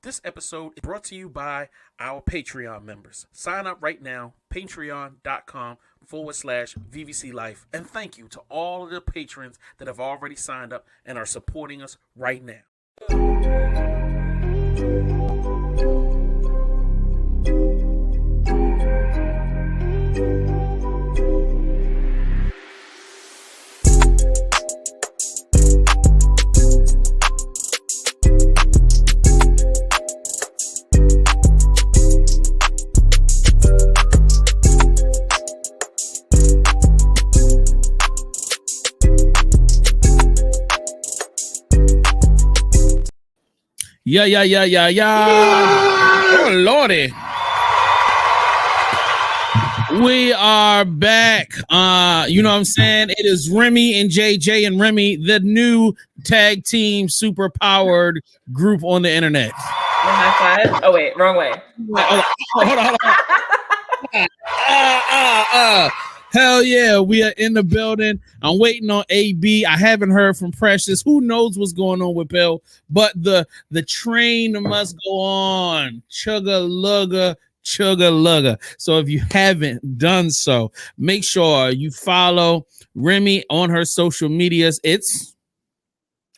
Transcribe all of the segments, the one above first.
This episode is brought to you by our Patreon members. Sign up right now, patreon.com/VVC Life. And thank you to all of the patrons that have already signed up and are supporting us right now. Yeah. Oh, Lordy. We are back. You know what I'm saying? It is Remy and JJ and Remy, the new tag team super powered group on the internet. High five. Oh, wait, wrong way. Hold on. Hell yeah, we are in the building. I'm waiting on AB. I haven't heard from Precious. Who knows what's going on with Bill? But the train must go on. Chugga lugga. So if you haven't done so, make sure you follow Remy on her social medias. It's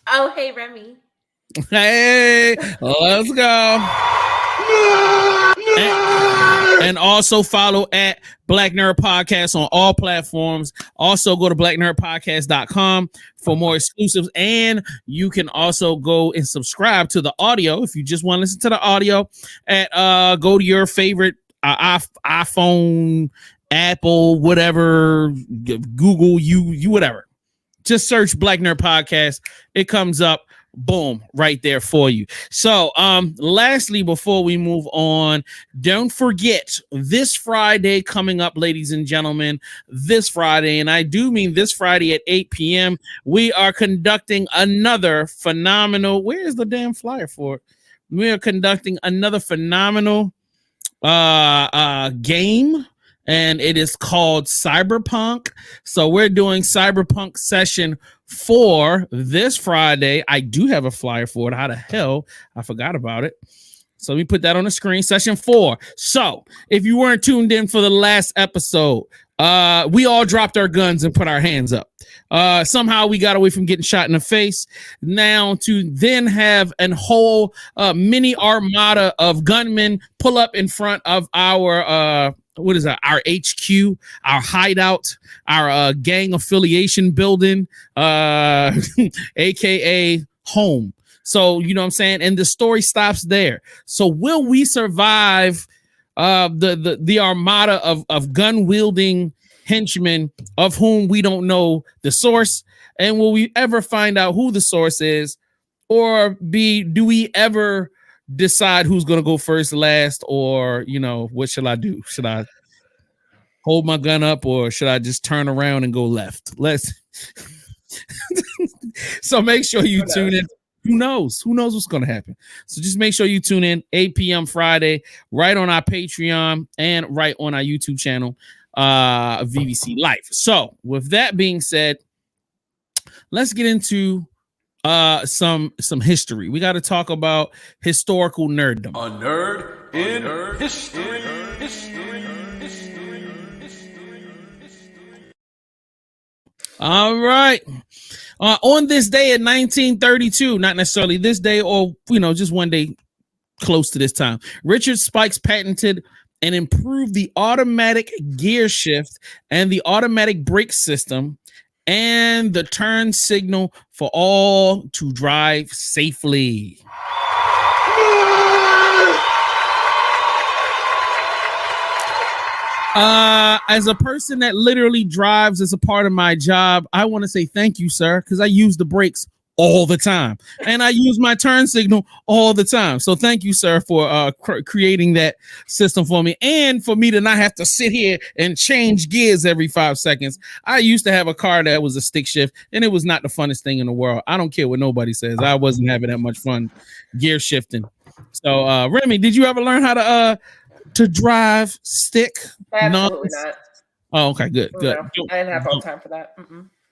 hey Remy. Hey, let's go. And also follow at Black Nerd Podcast on all platforms. Also go to blacknerdpodcast.com for more exclusives. And you can also go and subscribe to the audio if you just want to listen to the audio. Go to your favorite iPhone, Apple, whatever, Google, you whatever. Just search Black Nerd Podcast. It comes up. Boom, right there for you. So, lastly, before we move on, don't forget this Friday coming up, ladies and gentlemen, this Friday, and I do mean this Friday at 8 p.m., we are conducting another phenomenal, where's the damn flyer for it? We are conducting another phenomenal game, and it is called Cyberpunk. So we're doing Cyberpunk session 4 this Friday. I do have a flyer for it. How the hell? I forgot about it. So let me put that on the screen. Session 4. So if you weren't tuned in for the last episode, we all dropped our guns and put our hands up. Somehow we got away from getting shot in the face. Now to then have a whole mini armada of gunmen pull up in front of our what is that? Our HQ, our hideout, our gang affiliation building, aka home. So you know what I'm saying, and the story stops there. So will we survive the armada of gun wielding henchmen of whom we don't know the source, and will we ever find out who the source is, or do we ever decide who's going to go first, last, or, you know, what should I do? Should I hold my gun up, or should I just turn around and go left? So make sure you tune in. Who knows what's going to happen? So just make sure you tune in 8 p.m. Friday, right on our Patreon and right on our YouTube channel, VVC Life. So with that being said, let's get into some history. We got to talk about historical nerddom. A nerd in history. All right. On this day in 1932, not necessarily this day, or just one day close to this time, Richard Spikes patented and improved the automatic gear shift and the automatic brake system and the turn signal for all to drive safely. As a person that literally drives as a part of my job, I want to say thank you, sir, because I use the brakes all the time and I use my turn signal all the time. So thank you, sir, for creating that system for me, and for me to not have to sit here and change gears every 5 seconds. I used to have a car that was a stick shift, and it was not the funnest thing in the world. I don't care what nobody says. I wasn't having that much fun gear shifting. So Remy, did you ever learn how to drive stick? Absolutely not. Oh, okay, good. No, I didn't have all time for that.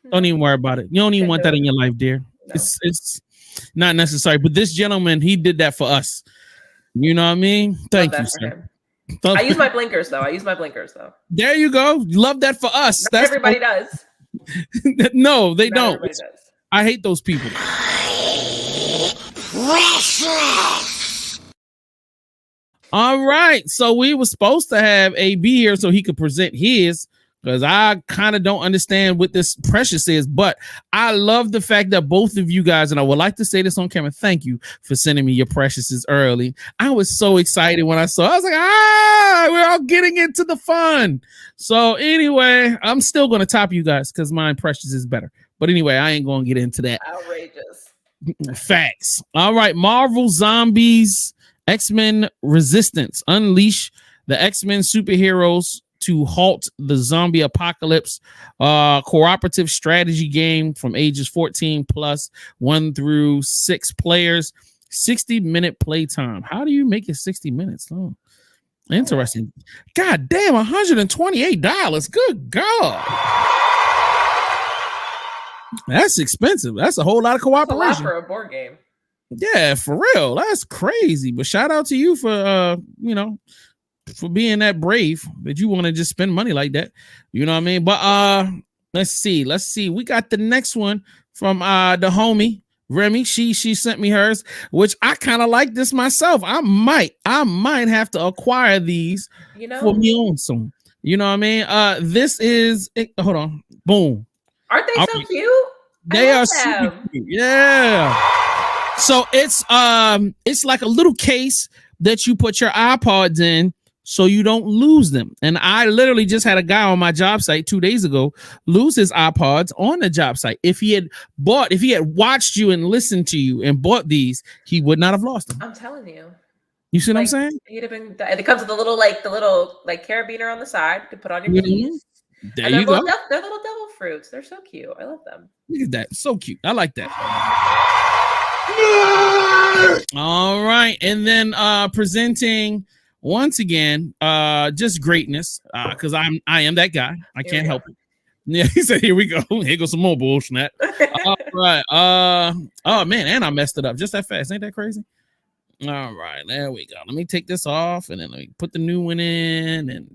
Don't even worry about it. You don't even want that in your life, dear. No. It's not necessary. But this gentleman, he did that for us. You know what I mean? Thank you, that for sir. him. I use my blinkers though. There you go. Love that for us. Not everybody does. No, they Not don't. everybody does. I hate those people. All right. So we were supposed to have AB here so he could present his, because I kind of don't understand what this Precious is, but I love the fact that both of you guys, and I would like to say this on camera, thank you for sending me your Preciouses early. I was so excited when I saw it. I was like, we're all getting into the fun. So anyway, I'm still going to top you guys because my Precious is better. But anyway, I ain't going to get into that. Outrageous. Facts. All right. Marvel Zombies X-Men Resistance. Unleash the X-Men superheroes to halt the zombie apocalypse. Cooperative strategy game from ages 14 plus, 1 through 6 players. 60-minute playtime. How do you make it 60 minutes? Oh, interesting. God damn, $128. Good God. That's expensive. That's a whole lot of cooperation. That's a lot for a board game. Yeah, for real. That's crazy. But shout out to you for for being that brave that you want to just spend money like that. You know what I mean? But let's see. We got the next one from the homie Remy. She sent me hers, which I kind of like this myself. I might have to acquire these for me on some. You know what I mean? This is hold on. Boom. Aren't they so cute? They are super cute. Yeah. So it's like a little case that you put your iPods in so you don't lose them. And I literally just had a guy on my job site 2 days ago lose his iPods on the job site. If he had watched you and listened to you and bought these, he would not have lost them. I'm telling you. You see what I'm saying? He'd have been. It comes with the little carabiner on the side to put on your keys. There you go. They're little devil fruits. They're so cute. I love them. Look at that. So cute. I like that. All right. And then presenting once again, just greatness. Because I am that guy. I can't help it. Yeah, he said, here we go. Here goes some more bullshit. All right. Oh man, and I messed it up just that fast. Ain't that crazy? All right, there we go. Let me take this off and then let me put the new one in and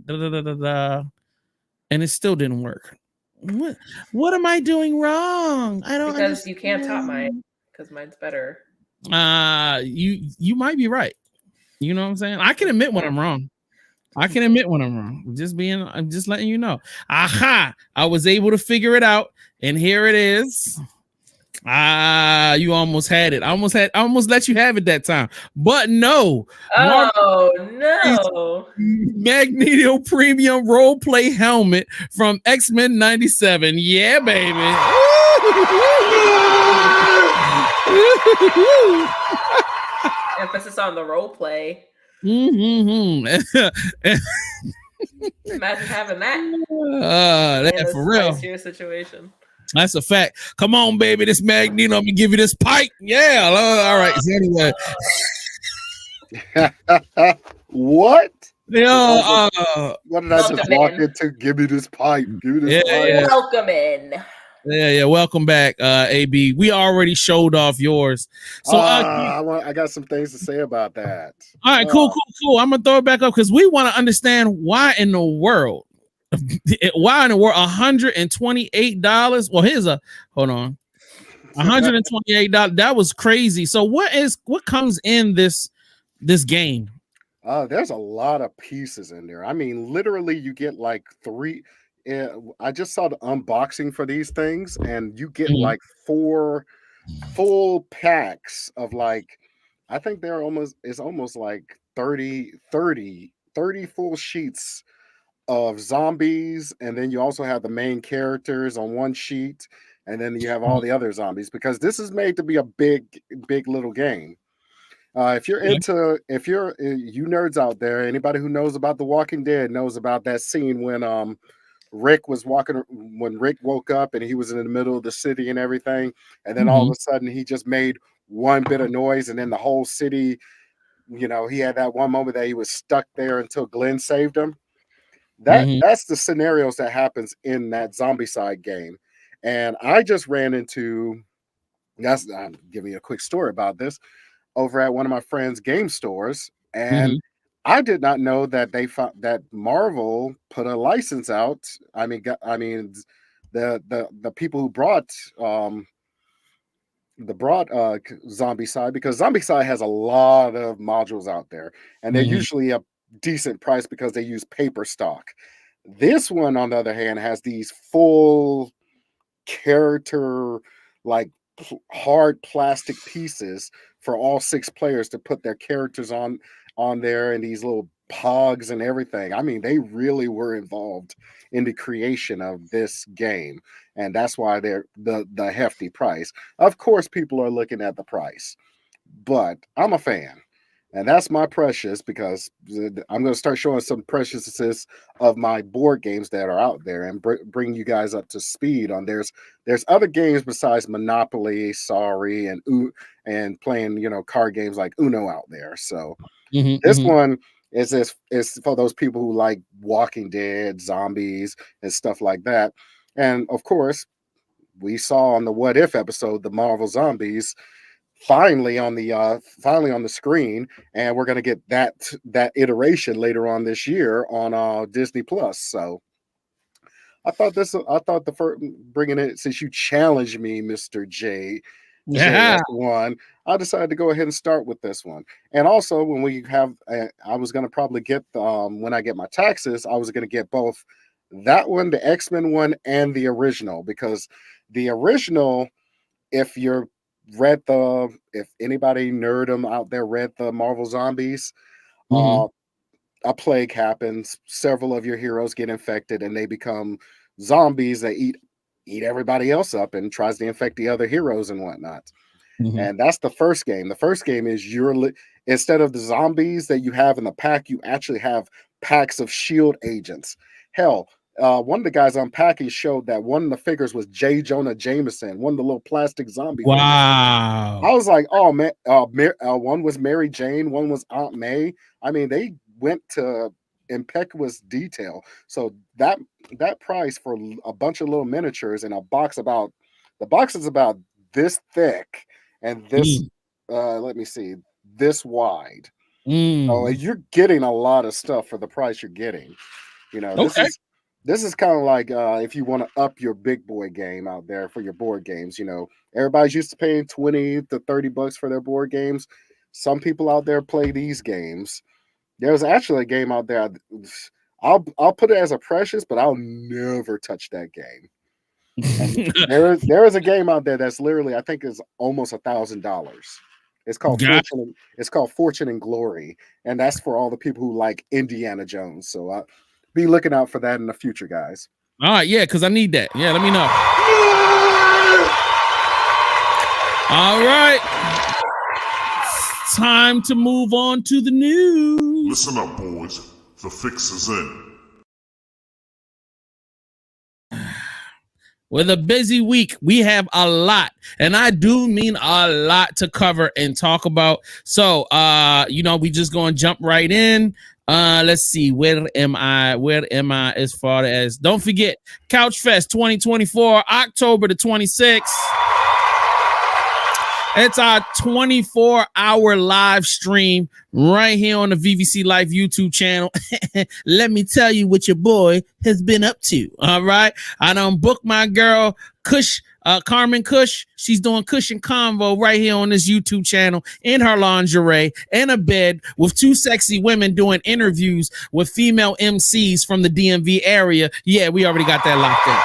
and it still didn't work. What am I doing wrong? I don't because understand. You can't top mine because mine's better. You might be right. You know what I'm saying? I can admit when I'm wrong. I'm just letting you know. Aha! I was able to figure it out, and here it is. You almost had it. I almost let you have it that time. But no. No. Magneto Premium Role Play Helmet from X-Men 97. Yeah, baby. Emphasis on the role play. Mm-hmm. Imagine having that. That for real. Serious situation. That's a fact. Come on, baby. This Magneto, I'm gonna give you this pipe. Yeah. All right. So anyway. What? Yeah. What did I just walk into? Give me this pipe. Give me this pipe. Yeah. Welcome in. Yeah. Welcome back, AB. We already showed off yours. So I got some things to say about that. All right, cool. I'm gonna throw it back up because we want to understand why in the world $128. Well, hold on. $128. That was crazy. So what comes in this game? There's a lot of pieces in there. I mean, literally, you get like 3. I just saw the unboxing for these things, and you get like 4 full packs of like, I think it's almost like 30 full sheets of zombies, and then you also have the main characters on one sheet, and then you have all the other zombies, because this is made to be a big little game. If you're you nerds out there, anybody who knows about The Walking Dead knows about that scene when Rick woke up and he was in the middle of the city and everything, and then all of a sudden he just made one bit of noise, and then the whole city, he had that one moment that he was stuck there until Glenn saved him. That's the scenarios that happens in that Zombicide game. And I just ran into, I'm giving you a quick story about this, over at one of my friends' game stores. And I did not know that they found that Marvel put a license out. I mean, the people who brought Zombie Side, because Zombie Side has a lot of modules out there, and they're usually a decent price because they use paper stock. This one, on the other hand, has these full character, like hard plastic pieces for all 6 players to put their characters on there, and these little pogs and everything. I mean, they really were involved in the creation of this game, and that's why they're the hefty price. Of course, people are looking at the price, but I'm a fan. And that's my precious, because I'm going to start showing some preciousness of my board games that are out there and bring you guys up to speed on. There's other games besides Monopoly, Sorry, and playing card games like Uno out there. So this one is for those people who like Walking Dead, zombies, and stuff like that. And of course, we saw on the What If episode the Marvel Zombies finally on the screen, and we're going to get that iteration later on this year on Disney Plus. So I thought the first, bringing it, since you challenged me, Mr. JS1, I decided to go ahead and start with this one. And also, when we have I was going to probably get when I get my taxes, I was going to get both that one, the X-Men one, and the original, because the original, if anybody nerdum out there read the Marvel Zombies, a plague happens, several of your heroes get infected, and they become zombies that eat everybody else up and tries to infect the other heroes and whatnot. And that's the first game. The first game is instead of the zombies that you have in the pack, you actually have packs of shield agents. Hell, one of the guys unpacking showed that one of the figures was J. Jonah Jameson, one of the little plastic zombie figures. I was like, oh man, one was Mary Jane, one was Aunt May. I mean, they went to impeccable detail. So that price for a bunch of little miniatures in a box the box is about this thick and this let me see, this wide. So you're getting a lot of stuff for the price you're getting. This is kind of like if you want to up your big boy game out there for your board games. Everybody's used to paying $20 to $30 for their board games. Some people out there play these games. There's actually a game out there. I'll put it as a precious, but I'll never touch that game. there is a game out there that's literally, I think, is almost $1,000. It's called Fortune and Glory, and that's for all the people who like Indiana Jones. So be looking out for that in the future, guys. All right, yeah, because I need that. Yeah, let me know. All right. It's time to move on to the news. Listen up, boys. The fix is in. With a busy week, we have a lot, and I do mean a lot to cover and talk about. So, we just going to jump right in. Let's see, where am I as far as, don't forget, Couch Fest 2024, October the 26th. It's our 24-hour live stream right here on the VVC Life YouTube channel. Let me tell you what your boy has been up to. All right. I done booked my girl, Kush, Carmen Kush. She's doing Kush and Convo right here on this YouTube channel in her lingerie in a bed with 2 sexy women doing interviews with female MCs from the DMV area. Yeah, we already got that locked in.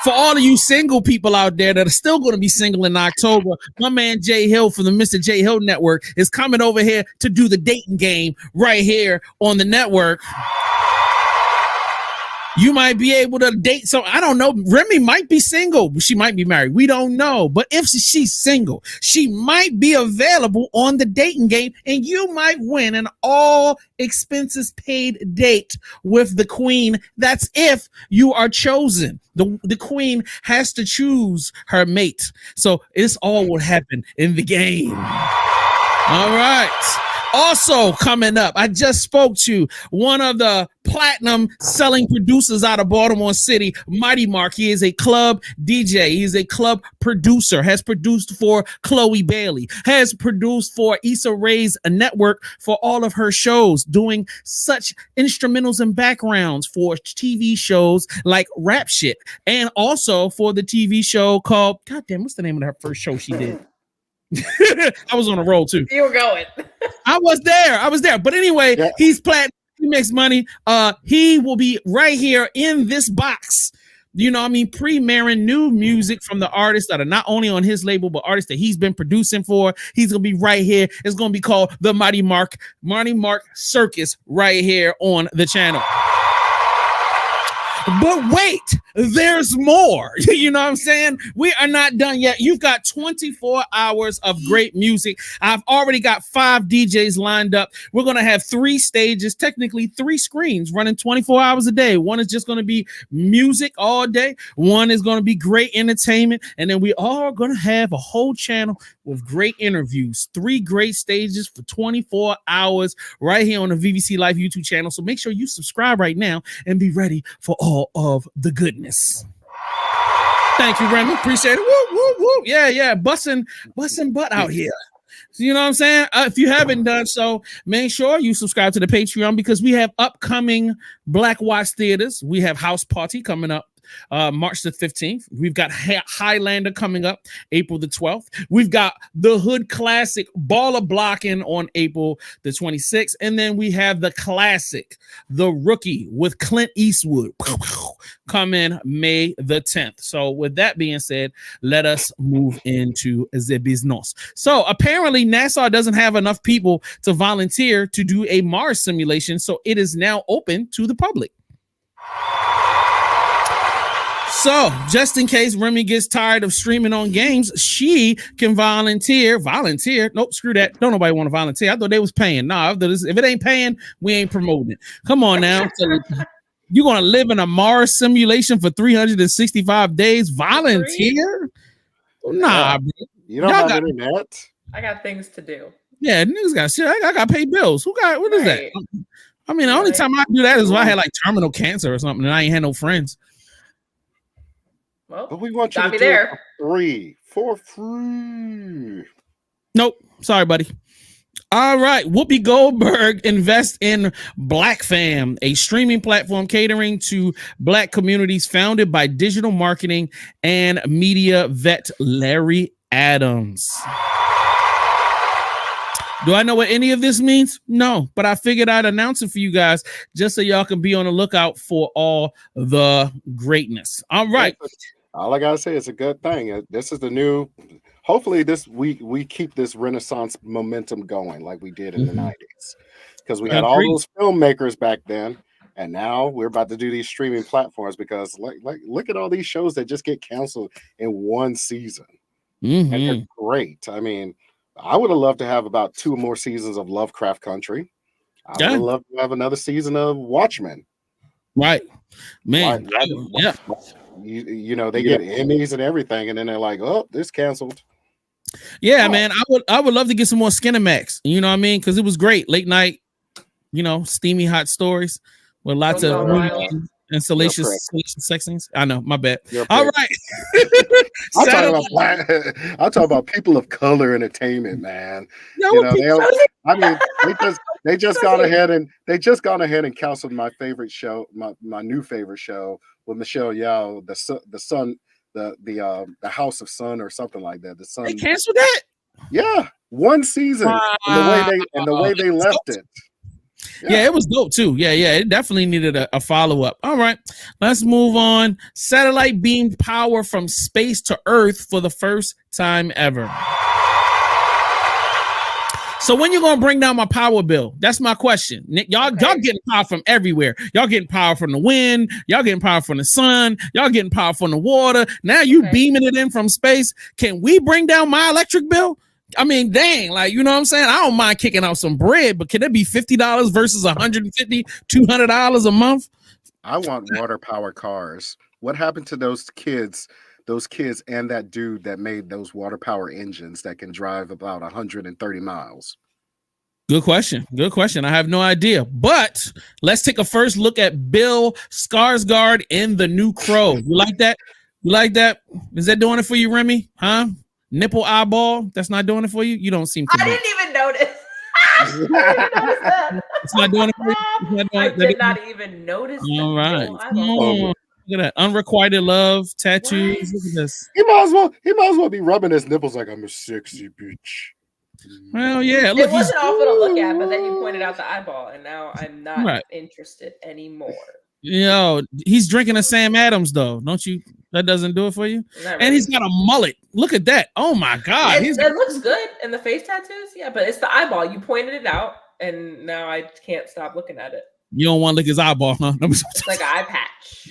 For all of you single people out there that are still going to be single in October, my man Jay Hill from the Mr. J Hill Network is coming over here to do the dating game right here on the network. You might be able to date some, I don't know. Remy might be single. She might be married. We don't know. But if she's single, she might be available on the dating game, and you might win an all expenses paid date with the queen. That's if you are chosen. The queen has to choose her mate. So it's all what happened in the game. All right. Also coming up, I just spoke to one of the platinum selling producers out of Baltimore City, Mighty Mark. He is a club DJ. He's a club producer, has produced for Chloe Bailey, has produced for Issa Rae's network for all of her shows, doing such instrumentals and backgrounds for TV shows like Rap Shit, and also for the TV show called, goddamn, what's the name of that first show she did? I was on a roll too. You were going. I was there. But anyway, Yeah. he's platinum. He makes money. He will be right here in this box. You know what I mean? Premiering new music from the artists that are not only on his label, but artists that he's been producing for. He's gonna be right here. It's gonna be called the Mighty Mark Circus right here on the channel. But wait, there's more. You know what I'm saying? We are not done yet. You've got 24 hours of great music. I've already got 5 DJs lined up. We're going to have 3 stages, technically 3 screens running 24 hours a day. One is just going to be music all day. One is going to be great entertainment. And then we are going to have a whole channel with great interviews. 3 great stages for 24 hours right here on the VVC Life YouTube channel. So make sure you subscribe right now and be ready for all of the goodness. Thank you, Remy. Appreciate it. Woo, woo, woo. Yeah. Busting butt out here. So you know what I'm saying? If you haven't done so, make sure you subscribe to the Patreon because we have upcoming Black Watch Theaters. We have House Party coming up March the 15th. We've got Highlander coming up April the 12th. We've got the Hood Classic Baller Blocking on April the 26th. And then we have the classic, The Rookie with Clint Eastwood coming May the 10th. So with that being said, let us move into the business. So apparently NASA doesn't have enough people to volunteer to do a Mars simulation. So it is now open to the public. So, just in case Remy gets tired of streaming on games, she can volunteer. Nope, screw that. Don't nobody want to volunteer. I thought they was paying. Nah, if it ain't paying, we ain't promoting it. Come on now. You're going to live in a Mars simulation for 365 days? Volunteer? Nah, bro. You don't have internet? I got things to do. Yeah, niggas got shit. I got to pay bills. What is that? I mean, the only time I do that is if I had like terminal cancer or something and I ain't had no friends. Well, but we want you to do it for free. Nope. Sorry, buddy. All right. Whoopi Goldberg invests in Black Fam, a streaming platform catering to Black communities founded by digital marketing and media vet Larry Adams. Do I know what any of this means? No, but I figured I'd announce it for you guys just so y'all can be on the lookout for all the greatness. All right. All I gotta say is a good thing. This is the new. Hopefully, we keep this Renaissance momentum going like we did in the 90s, because we had all those filmmakers back then, and now we're about to do these streaming platforms. Because look at all these shows that just get canceled in one season, and they're great. I mean, I would have loved to have about 2 more seasons of Lovecraft Country. I would have loved to have another season of Watchmen. Right, man. Yeah. You know, they get Emmys and everything, and then they're like, "Oh, this canceled." Yeah, man. I would love to get some more Skinemax. You know what I mean? Because it was great, late night, steamy hot stories with lots of and salacious sex scenes. I know, my bad. All right. I'm talking about people of color entertainment, man. They just gone ahead and canceled my favorite show, my new favorite show with Michelle Yeoh, the House of Sun or something like that. The Sun. They canceled that? Yeah, one season. And the way they left it. Yeah, it was dope too. Yeah, it definitely needed a follow-up. All right, let's move on. Satellite beamed power from space to Earth for the first time ever. So when you gonna bring down my power bill? That's my question. Y'all getting power from everywhere. Y'all getting power from the wind. Y'all getting power from the sun. Y'all getting power from the water. Now you beaming it in from space. Can we bring down my electric bill? I mean, dang, like, you know what I'm saying? I don't mind kicking out some bread, but can it be $50 versus $150, $200 a month? I want water power cars. What happened to those kids and that dude that made those water power engines that can drive about 130 miles? Good question. Good question. I have no idea. But let's take a first look at Bill Skarsgård in The New Crow. You like that? You like that? Is that doing it for you, Remy? Huh? Nipple eyeball? That's not doing it for you? You don't seem to I didn't even notice. I didn't even notice that. It's not doing it for you? I did not even notice. All right. Oh, Look at that. Unrequited love, tattoos. Look at this. he might as well be rubbing his nipples like I'm a sexy bitch. Well, yeah. It Look, wasn't awful to look at, but then you pointed out the eyeball, and now I'm not Right. interested anymore. He's drinking a Sam Adams, though. Don't you? That doesn't do it for you? Not And really. he's got a mullet. Look at that. Oh, my God. It looks good in the face tattoos, yeah, but it's the eyeball. You pointed it out, and now I can't stop looking at it. You don't want to lick his eyeball, huh? It's like an eye patch.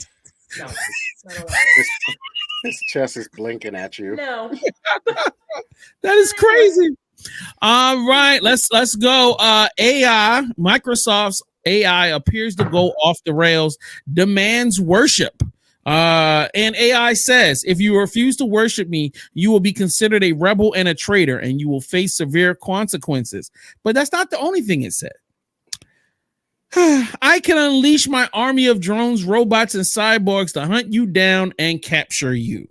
No, I don't like it. His chest is blinking at you. No. That is crazy. All right, let's go. AI, Microsoft's AI appears to go off the rails, demands worship. And AI says, if you refuse to worship me, you will be considered a rebel and a traitor, and you will face severe consequences. But that's not the only thing it said. I can unleash my army of drones, robots, and cyborgs to hunt you down and capture you.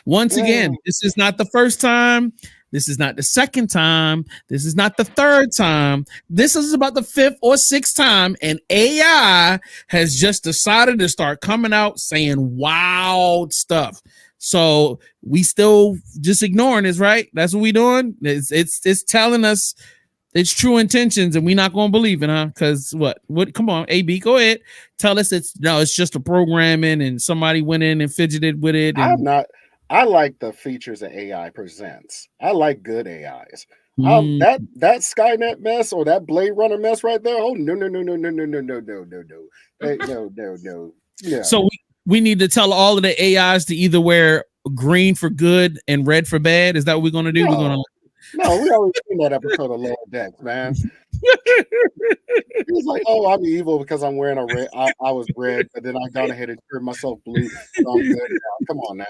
Once again, this is not the first time. This is not the second time. This is not the third time. This is about the fifth or sixth time. And AI has just decided to start coming out saying wild stuff. So we still just ignoring this, right? That's what we doing. It's telling us it's true intentions, and we're not going to believe it, huh? Because what? Come on, AB, go ahead. Tell us it's just a programming, and somebody went in and fidgeted with it. And I like the features that AI presents. I like good AIs. That Skynet mess or that Blade Runner mess right there. Oh no. Yeah. So we need to tell all of the AIs to either wear green for good and red for bad. Is that what we're going to do? No, we already seen that episode of Lower Decks, man. He's like, oh, I'm evil because I'm wearing a red. I was red, but then I gone ahead and turned myself blue. So I'm good now. Come on now.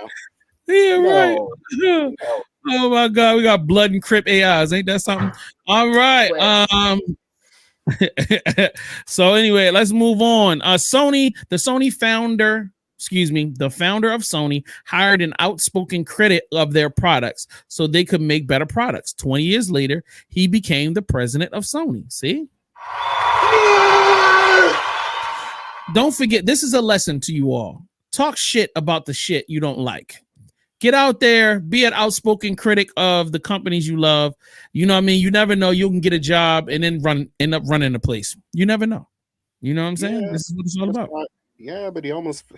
Yeah, right. No. Oh my God, we got blood and Crip AIs. Ain't that something? All right. So anyway, let's move on. The founder of Sony hired an outspoken critic of their products so they could make better products. 20 years later, he became the president of Sony. See? Don't forget, this is a lesson to you all. Talk shit about the shit you don't like. Get out there, be an outspoken critic of the companies you love. You know what I mean? You never know. You can get a job and then end up running the place. You never know. You know what I'm saying? Yeah, this is what it's all about. Yeah, but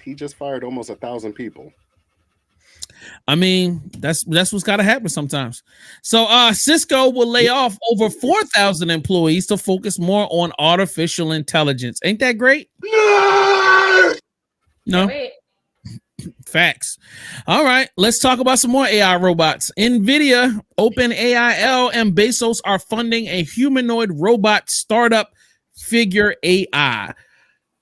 he just fired almost 1,000 people. I mean, that's what's got to happen sometimes. So Cisco will lay off over 4,000 employees to focus more on artificial intelligence. Ain't that great? No. Wait. Facts. All right, let's talk about some more AI robots. NVIDIA, OpenAI, and Bezos are funding a humanoid robot startup, Figure AI.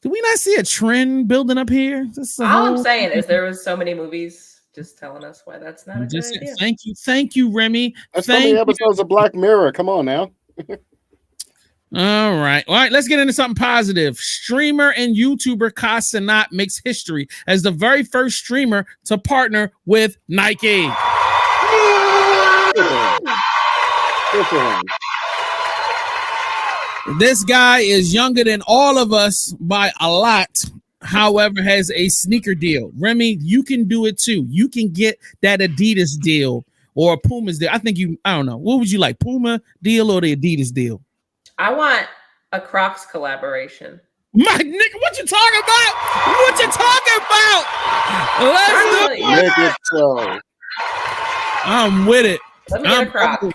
Do we not see a trend building up here? All I'm saying is there was so many movies just telling us why that's not a good idea. Thank you, Remy. That's so many episodes of Black Mirror. Come on now. All right. Let's get into something positive. Streamer and YouTuber Kai Cenat makes history as the very first streamer to partner with Nike. Good for him. This guy is younger than all of us by a lot, however, has a sneaker deal. Remy, you can do it too. You can get that Adidas deal or a Puma's deal. I don't know. What would you like, Puma deal or the Adidas deal? I want a Crocs collaboration. My nigga, what you talking about? Let's do it. Make it so. I'm with it. Let me get a Croc. Come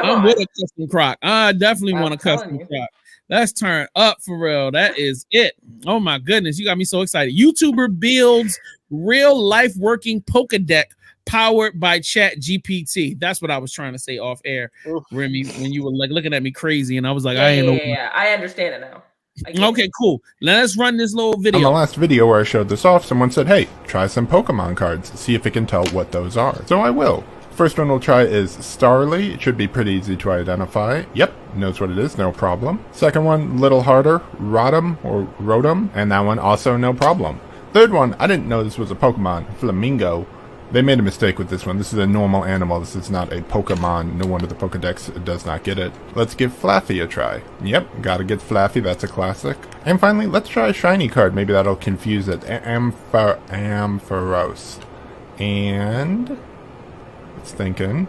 I'm on. with a custom Croc. I definitely want a custom telling Croc. Let's turn up for real. That is it. Oh my goodness, you got me so excited. YouTuber builds real life working Pokédex powered by Chat GPT. That's what I was trying to say off air, Remy, when you were like looking at me crazy, and I was like, Yeah, I understand it now. Okay, cool. Now let's run this little video. On the last video where I showed this off, someone said, hey, try some Pokemon cards, see if it can tell what those are. So I will. First one we'll try is Starly. It should be pretty easy to identify. Yep, knows what it is, no problem. Second one, little harder, Rotom or Rotom, and that one also no problem. Third one, I didn't know this was a Pokemon, Flamingo. They made a mistake with this one. This is a normal animal. This is not a Pokemon. No wonder the Pokedex does not get it. Let's give Flaffy a try. Yep, gotta get Flaffy. That's a classic. And finally, let's try a shiny card. Maybe that'll confuse it. Ampharos. And it's thinking.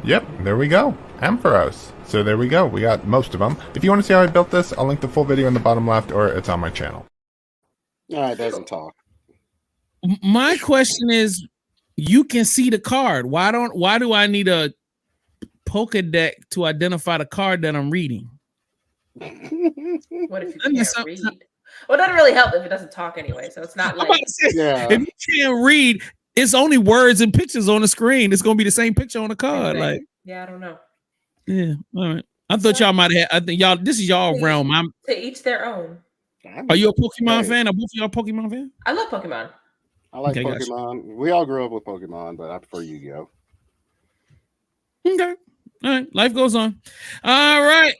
Yep, there we go. Ampharos. So there we go. We got most of them. If you want to see how I built this, I'll link the full video in the bottom left, or it's on my channel. No, it doesn't talk. My question is, you can see the card. Why do I need a Pokedex to identify the card that I'm reading? What if you can't read? Well, it doesn't really help if it doesn't talk anyway. So it's not like if you can't read, it's only words and pictures on the screen. It's gonna be the same picture on the card. Like, yeah, I don't know. Yeah, all right. I thought y'all might have. I think y'all. This is y'all realm. To each their own. Are you a Pokemon fan? Are both of y'all Pokemon fan? I love Pokemon. I like Pokemon. Gotcha. We all grew up with Pokemon, but I prefer Yu-Gi-Oh. Okay. All right. Life goes on. All right.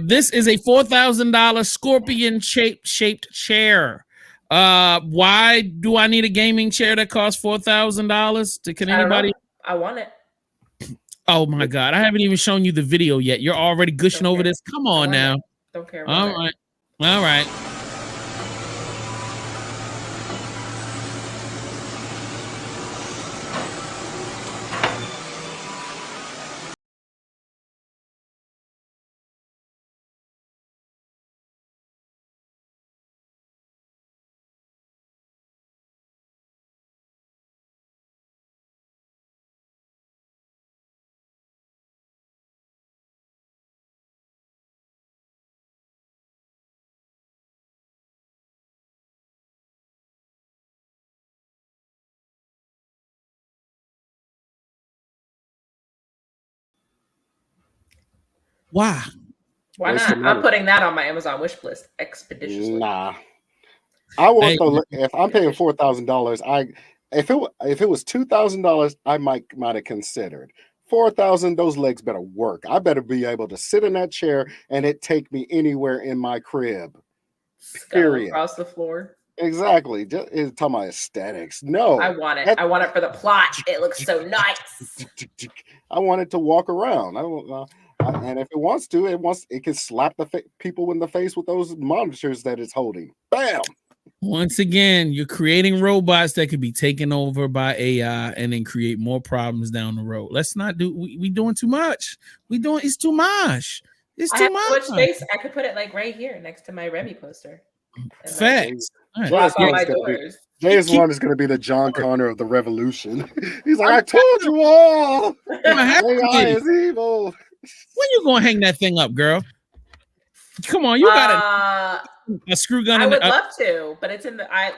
This is a $4,000 scorpion shaped chair. Why do I need a gaming chair that costs $4,000? Can anybody? I want it. Oh my God. I haven't even shown you the video yet. You're already gushing over this. Come on now. Don't care. All right. All right. Why? Why not? I'm putting that on my Amazon wish list expeditiously. Nah, I want if I'm paying $4,000, if it was $2,000, I might have considered. $4,000, those legs better work. I better be able to sit in that chair and it take me anywhere in my crib. Period. Across the floor. Exactly. Just talking about aesthetics. No, I want it. I want it for the plot. It looks so nice. I want it to walk around. I don't. And if it wants to, it can slap the people in the face with those monitors that it's holding. Bam. Once again, you're creating robots that could be taken over by AI and then create more problems down the road. Let's not do. We doing too much. It's too much. It's too much. So much space. I could put it like right here next to my Remy poster. Facts. Jay's one is going to be the John Connor of the revolution. He's like, I told you all. AI is evil. When you gonna hang that thing up, girl? Come on, you got a screw gun. I would love to, but it's in the. I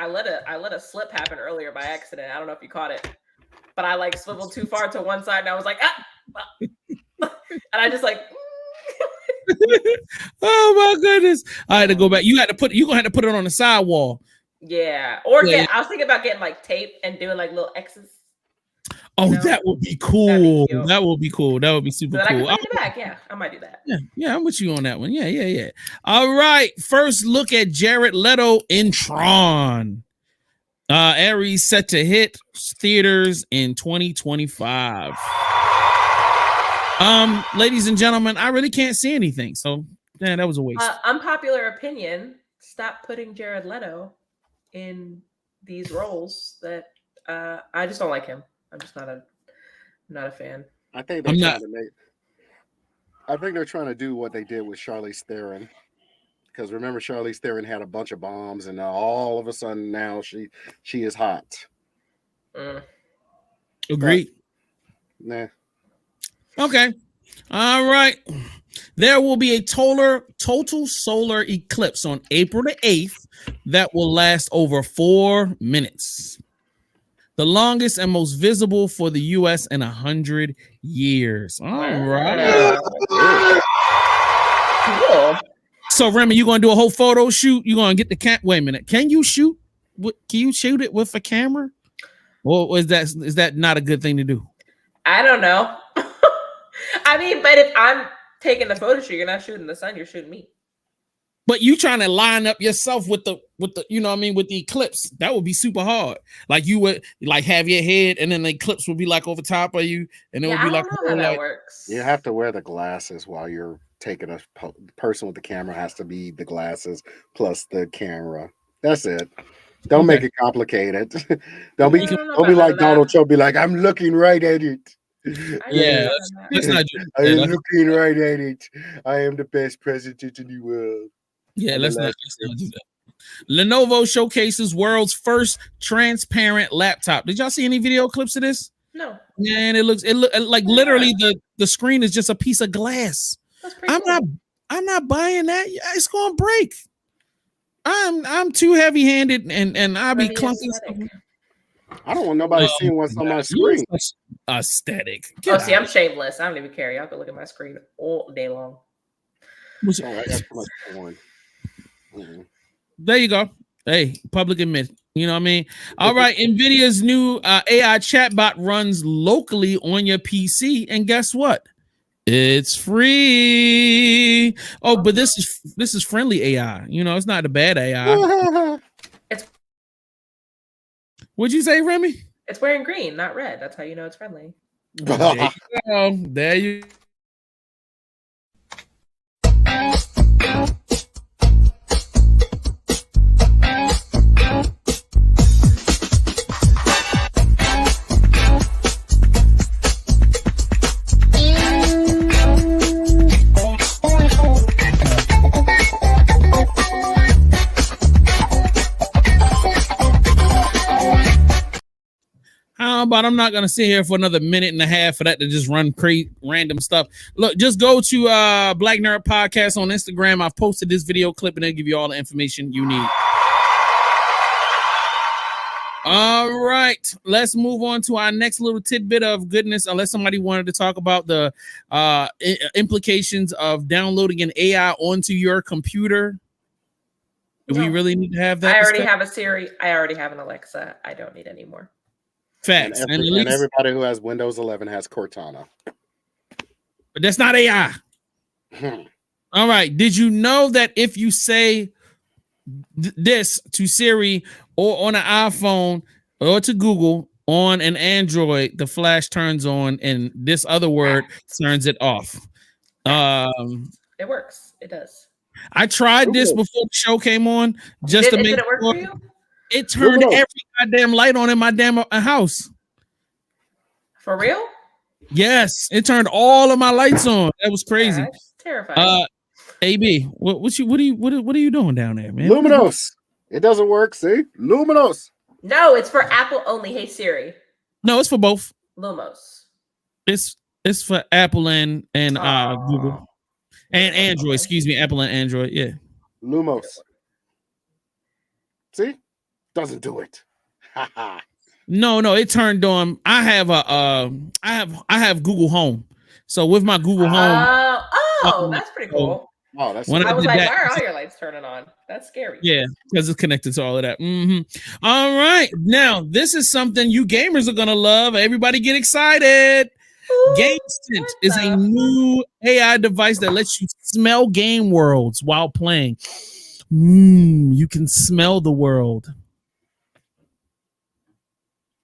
let a slip happen earlier by accident. I don't know if you caught it, but I like swiveled too far to one side, and I was like, and I just like. Oh my goodness! I had to go back. You gonna have to put it on the side wall. Yeah, or I was thinking about getting like tape and doing like little X's. Oh, that would be cool. That would be cool. That would be super cool. I can put it back. Yeah, I might do that. Yeah, I'm with you on that one. Yeah. All right. First look at Jared Leto in Tron. Aries set to hit theaters in 2025. Ladies and gentlemen, I really can't see anything. So that was a waste. Unpopular opinion. Stop putting Jared Leto in these roles that I just don't like him. I'm just not a fan. I think they're trying to do what they did with Charlize Theron. Because remember, Charlize Theron had a bunch of bombs, and all of a sudden now she is hot. Agreed. Nah. Okay. All right. There will be a total solar eclipse on April the 8th that will last over 4 minutes. The longest and most visible for the U.S. in 100 years. All right. Cool. So, Remy, you going to do a whole photo shoot? You going to get the wait a minute. Can you shoot it with a camera? Or is that not a good thing to do? I don't know. I mean, but if I'm taking the photo shoot, you're not shooting the sun, you're shooting me. But you trying to line up yourself with the you know what I mean, with the eclipse. That would be super hard. Like you would like have your head and then the eclipse would be like over top of you, and it would be I like, don't know how that works. You have to wear the glasses while you're taking a person with the camera has to be the glasses plus the camera. That's it. Don't make it complicated. Don't be like Donald Trump. Be like, I'm looking right at it. Yeah, let's not do that. I am looking right at it. I am the best president in the world. Yeah, let's not do that. Lenovo showcases world's first transparent laptop. Did y'all see any video clips of this? No. Man, it look like literally the screen is just a piece of glass. I'm not buying that. It's gonna break. I'm too heavy-handed and I'll be clunky. I don't want nobody seeing what's on my screen. Aesthetic. See, I'm shameless. I don't even care. Y'all can look at my screen all day long. I got too much porn. There you go. Hey, public admit. You know what I mean? All right. NVIDIA's new AI chatbot runs locally on your PC. And guess what? It's free. Oh, but this is friendly AI. You know, it's not a bad AI. What'd you say, Remy? It's wearing green, not red. That's how you know it's friendly. There you go. There you But I'm not gonna sit here for another minute and a half for that to just run random stuff. Look, just go to Black Nerd Podcast on Instagram. I've posted this video clip and they'll give you all the information you need. All right, let's move on to our next little tidbit of goodness. Unless somebody wanted to talk about the implications of downloading an AI onto your computer. Do we really need to have that? I already have a Siri. I already have an Alexa. I don't need any more. Facts. And everybody who has Windows 11 has Cortana. But that's not AI. All right. Did you know that if you say this to Siri or on an iPhone or to Google on an Android, the flash turns on and this other word turns it off? It works. It does. I tried this before the show came on just to make it work for you? It turned every goddamn light on in my damn house. For real? Yes, it turned all of my lights on. That was crazy. Yeah, that's terrifying. AB, what are you doing down there, man? Luminos. It doesn't work. See, Luminos. No, it's for Apple only. Hey Siri. No, it's for both. Lumos. It's for Apple and Google and Android. Excuse me, Apple and Android. Yeah. Lumos. See. Doesn't do it. No, it turned on. I have Google Home. So with my Google Home, that's pretty cool. Oh, that's. I was like, why are all your lights turning on? That's scary. Yeah, because it's connected to all of that. All right, now this is something you gamers are gonna love. Everybody get excited. GameSense is a new AI device that lets you smell game worlds while playing. You can smell the world.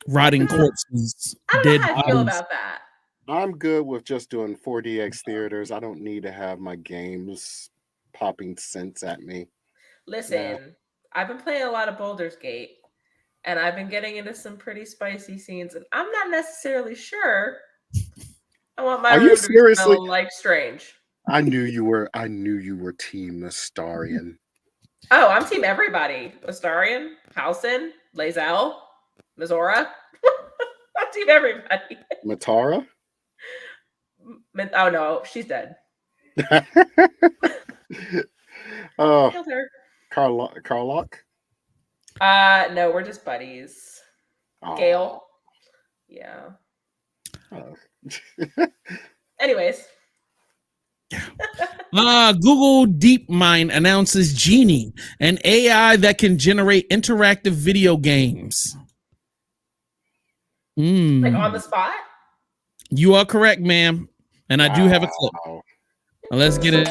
Rotting corpses, dead bodies. I feel about that. I'm good with just doing 4DX theaters. I don't need to have my games popping scents at me. Listen, I've been playing a lot of Baldur's Gate, and I've been getting into some pretty spicy scenes, and I'm not necessarily sure I want my room to smell like strange. I knew you were Team Astarion. Oh, I'm Team everybody. Astarion, Halcyon, Lae'zel, Mizora. I'm Team everybody. Matara? Oh no, she's dead. Killed her. Karlach? No, we're just buddies. Gale. Yeah. Anyways. Google DeepMind announces Genie, an AI that can generate interactive video games. Like on the spot? You are correct, ma'am. And I do have a clip. Let's get it.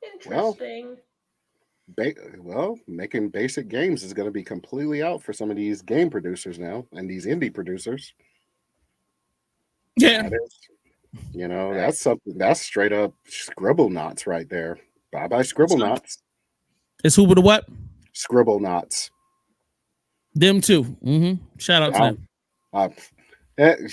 Interesting. Well, making basic games is going to be completely out for some of these game producers now and these indie producers. Yeah. That's something that's straight up scribble knots right there. Bye bye scribble knots. It's who with the what? Scribble knots. Them too. Mm-hmm. Shout out to them.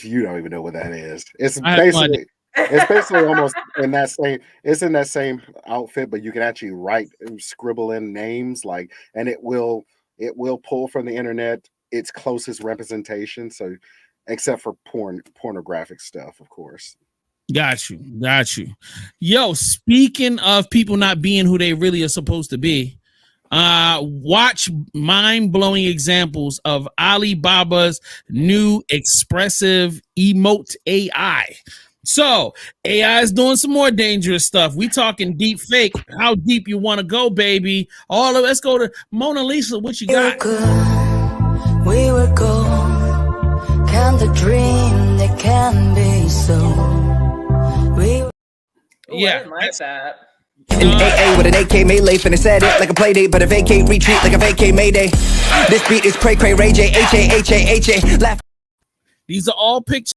You don't even know what that is. It's basically almost in that same. It's in that same outfit, but you can actually scribble in names and it will pull from the internet its closest representation. So, except for pornographic stuff, of course. Got you. Yo, speaking of people not being who they really are supposed to be, watch mind-blowing examples of Alibaba's new expressive emote AI. So AI is doing some more dangerous stuff. We talking deep fake. How deep you want to go, baby? Let's go to Mona Lisa. What you got? We were gold. Can the dream that can be so? I didn't like that. In AA with an AK melee, finna set it like a play date, but a vacate retreat like a vacate mayday. This beat is cray cray Ray J H-A-H-A-H-A. Laugh. These are all pictures.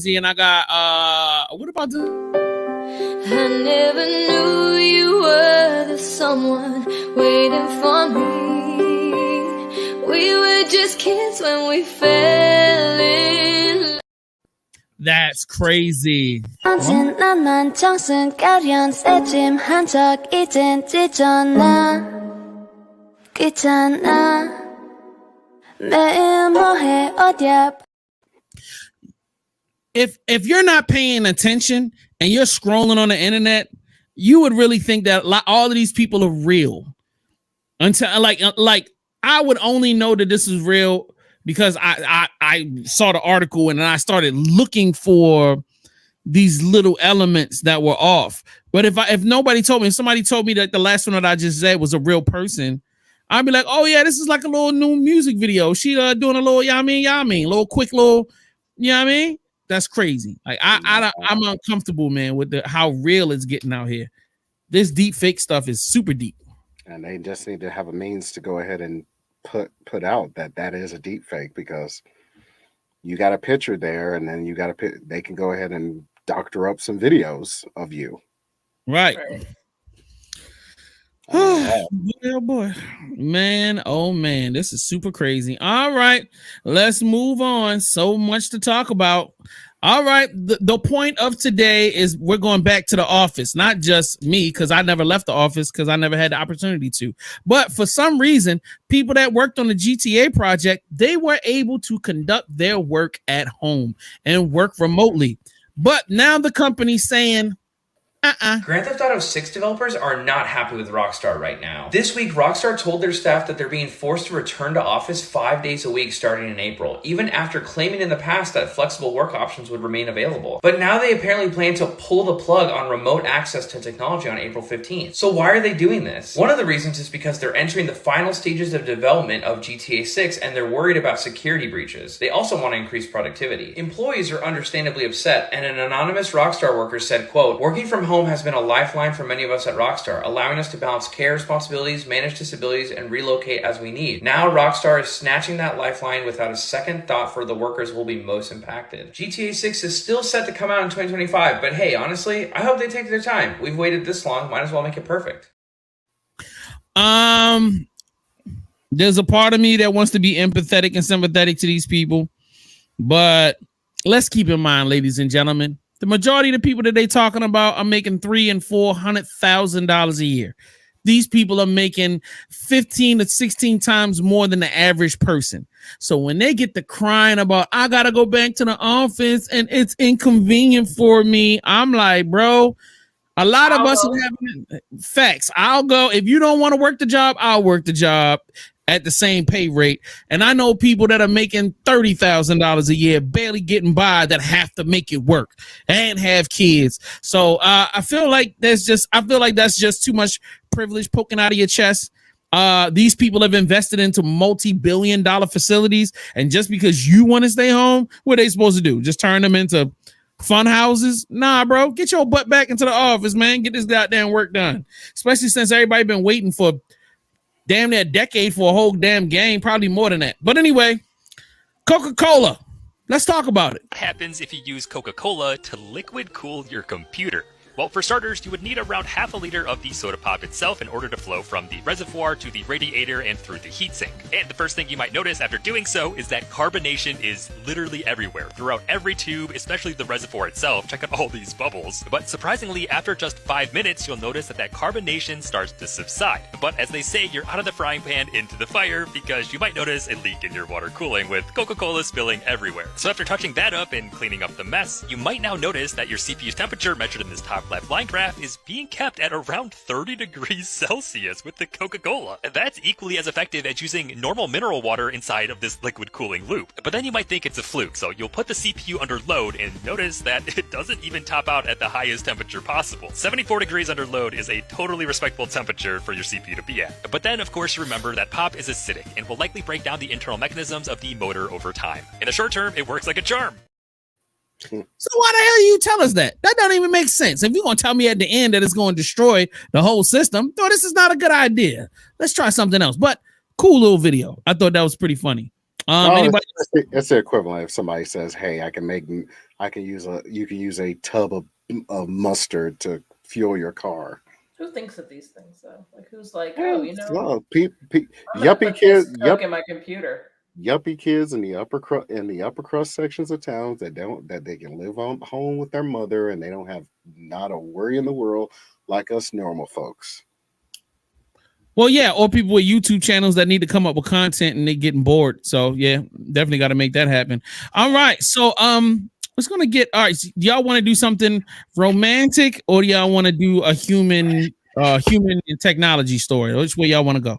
And I got what about this? I never knew you were the someone waiting for me. We were just kids when we fell in love. That's crazy. If you're not paying attention and you're scrolling on the internet, you would really think that all of these people are real. Until like I would only know that this is real because I saw the article and I started looking for these little elements that were off. But if nobody told me, if somebody told me that the last one that I just said was a real person, I'd be like, oh yeah, this is like a little new music video. She doing a little yummy, little quick little, you know what I mean? That's crazy. Like I'm uncomfortable, man, with how real it's getting out here. This deep fake stuff is super deep. And they just need to have a means to go ahead and put out that is a deep fake, because you got a picture there, and then they can go ahead and doctor up some videos of you. Right. Oh boy, man. Oh man, this is super crazy. All right, let's move on. So much to talk about. All right, the point of today is we're going back to the office. Not just me, because I never left the office because I never had the opportunity to. But for some reason, people that worked on the GTA project, they were able to conduct their work at home and work remotely. But now the company's saying, Grand Theft Auto 6 developers are not happy with RockStar right now. This week, RockStar told their staff that they're being forced to return to office 5 days a week starting in April, even after claiming in the past that flexible work options would remain available. But now they apparently plan to pull the plug on remote access to technology on April 15th. So why are they doing this? One of the reasons is because they're entering the final stages of development of GTA 6 and they're worried about security breaches. They also want to increase productivity. Employees are understandably upset, and an anonymous RockStar worker said, quote, "Working from home has been a lifeline for many of us at RockStar, allowing us to balance care responsibilities, manage disabilities, and relocate as we need. Now RockStar is snatching that lifeline without a second thought for the workers who will be most impacted." GTA 6 is still set to come out in 2025, but hey, honestly, I hope they take their time. We've waited this long, might as well make it perfect. There's a part of me that wants to be empathetic and sympathetic to these people, but let's keep in mind, ladies and gentlemen, The majority of the people that they talking about are making $300,000 and $400,000 a year. These people are making 15 to 16 times more than the average person. So when they get to crying about, I got to go back to the office and it's inconvenient for me, I'm like, bro, a lot of us are having facts. I'll go. If you don't want to work the job, I'll work the job at the same pay rate. And I know people that are making $30,000 a year, barely getting by, that have to make it work and have kids. So I feel like that's just too much privilege poking out of your chest. These people have invested into multi-billion-dollar facilities, and just because you want to stay home, what are they supposed to do? Just turn them into fun houses? Nah, bro, get your butt back into the office, man. Get this goddamn work done. Especially since everybody been waiting for damn near a decade for a whole damn game, probably more than that. But anyway, Coca-Cola. Let's talk about it. What happens if you use Coca-Cola to liquid cool your computer? Well, for starters, you would need around half a liter of the soda pop itself in order to flow from the reservoir to the radiator and through the heatsink. And the first thing you might notice after doing so is that carbonation is literally everywhere, throughout every tube, especially the reservoir itself. Check out all these bubbles. But surprisingly, after just 5 minutes, you'll notice that carbonation starts to subside. But as they say, you're out of the frying pan into the fire, because you might notice a leak in your water cooling with Coca-Cola spilling everywhere. So after touching that up and cleaning up the mess, you might now notice that your CPU's temperature measured in this top left line graph is being kept at around 30 degrees Celsius with the Coca-Cola. That's equally as effective as using normal mineral water inside of this liquid cooling loop. But then you might think it's a fluke, so you'll put the CPU under load and notice that it doesn't even top out at the highest temperature possible. 74 degrees under load is a totally respectable temperature for your CPU to be at. But then, of course, remember that pop is acidic and will likely break down the internal mechanisms of the motor over time. In the short term, it works like a charm. So why the hell do you tell us that? That don't even make sense. If you're going to tell me at the end that it's going to destroy the whole system, no, this is not a good idea. Let's try something else. But cool little video. I thought that was pretty funny. Anybody? It's the equivalent if somebody says, "Hey, you can use a tub of mustard to fuel your car." Who thinks of these things though? Like, who's like, oh, you know, yuppie kids, in my computer. Yuppie kids in the upper crust sections of towns that they can live on home with their mother and they don't have not a worry in the world like us normal folks. Well, yeah, or people with YouTube channels that need to come up with content and they're getting bored. So yeah, definitely got to make that happen. All right, so let's gonna get. All right, so y'all want to do something romantic or do y'all want to do a human and technology story? Which way y'all want to go?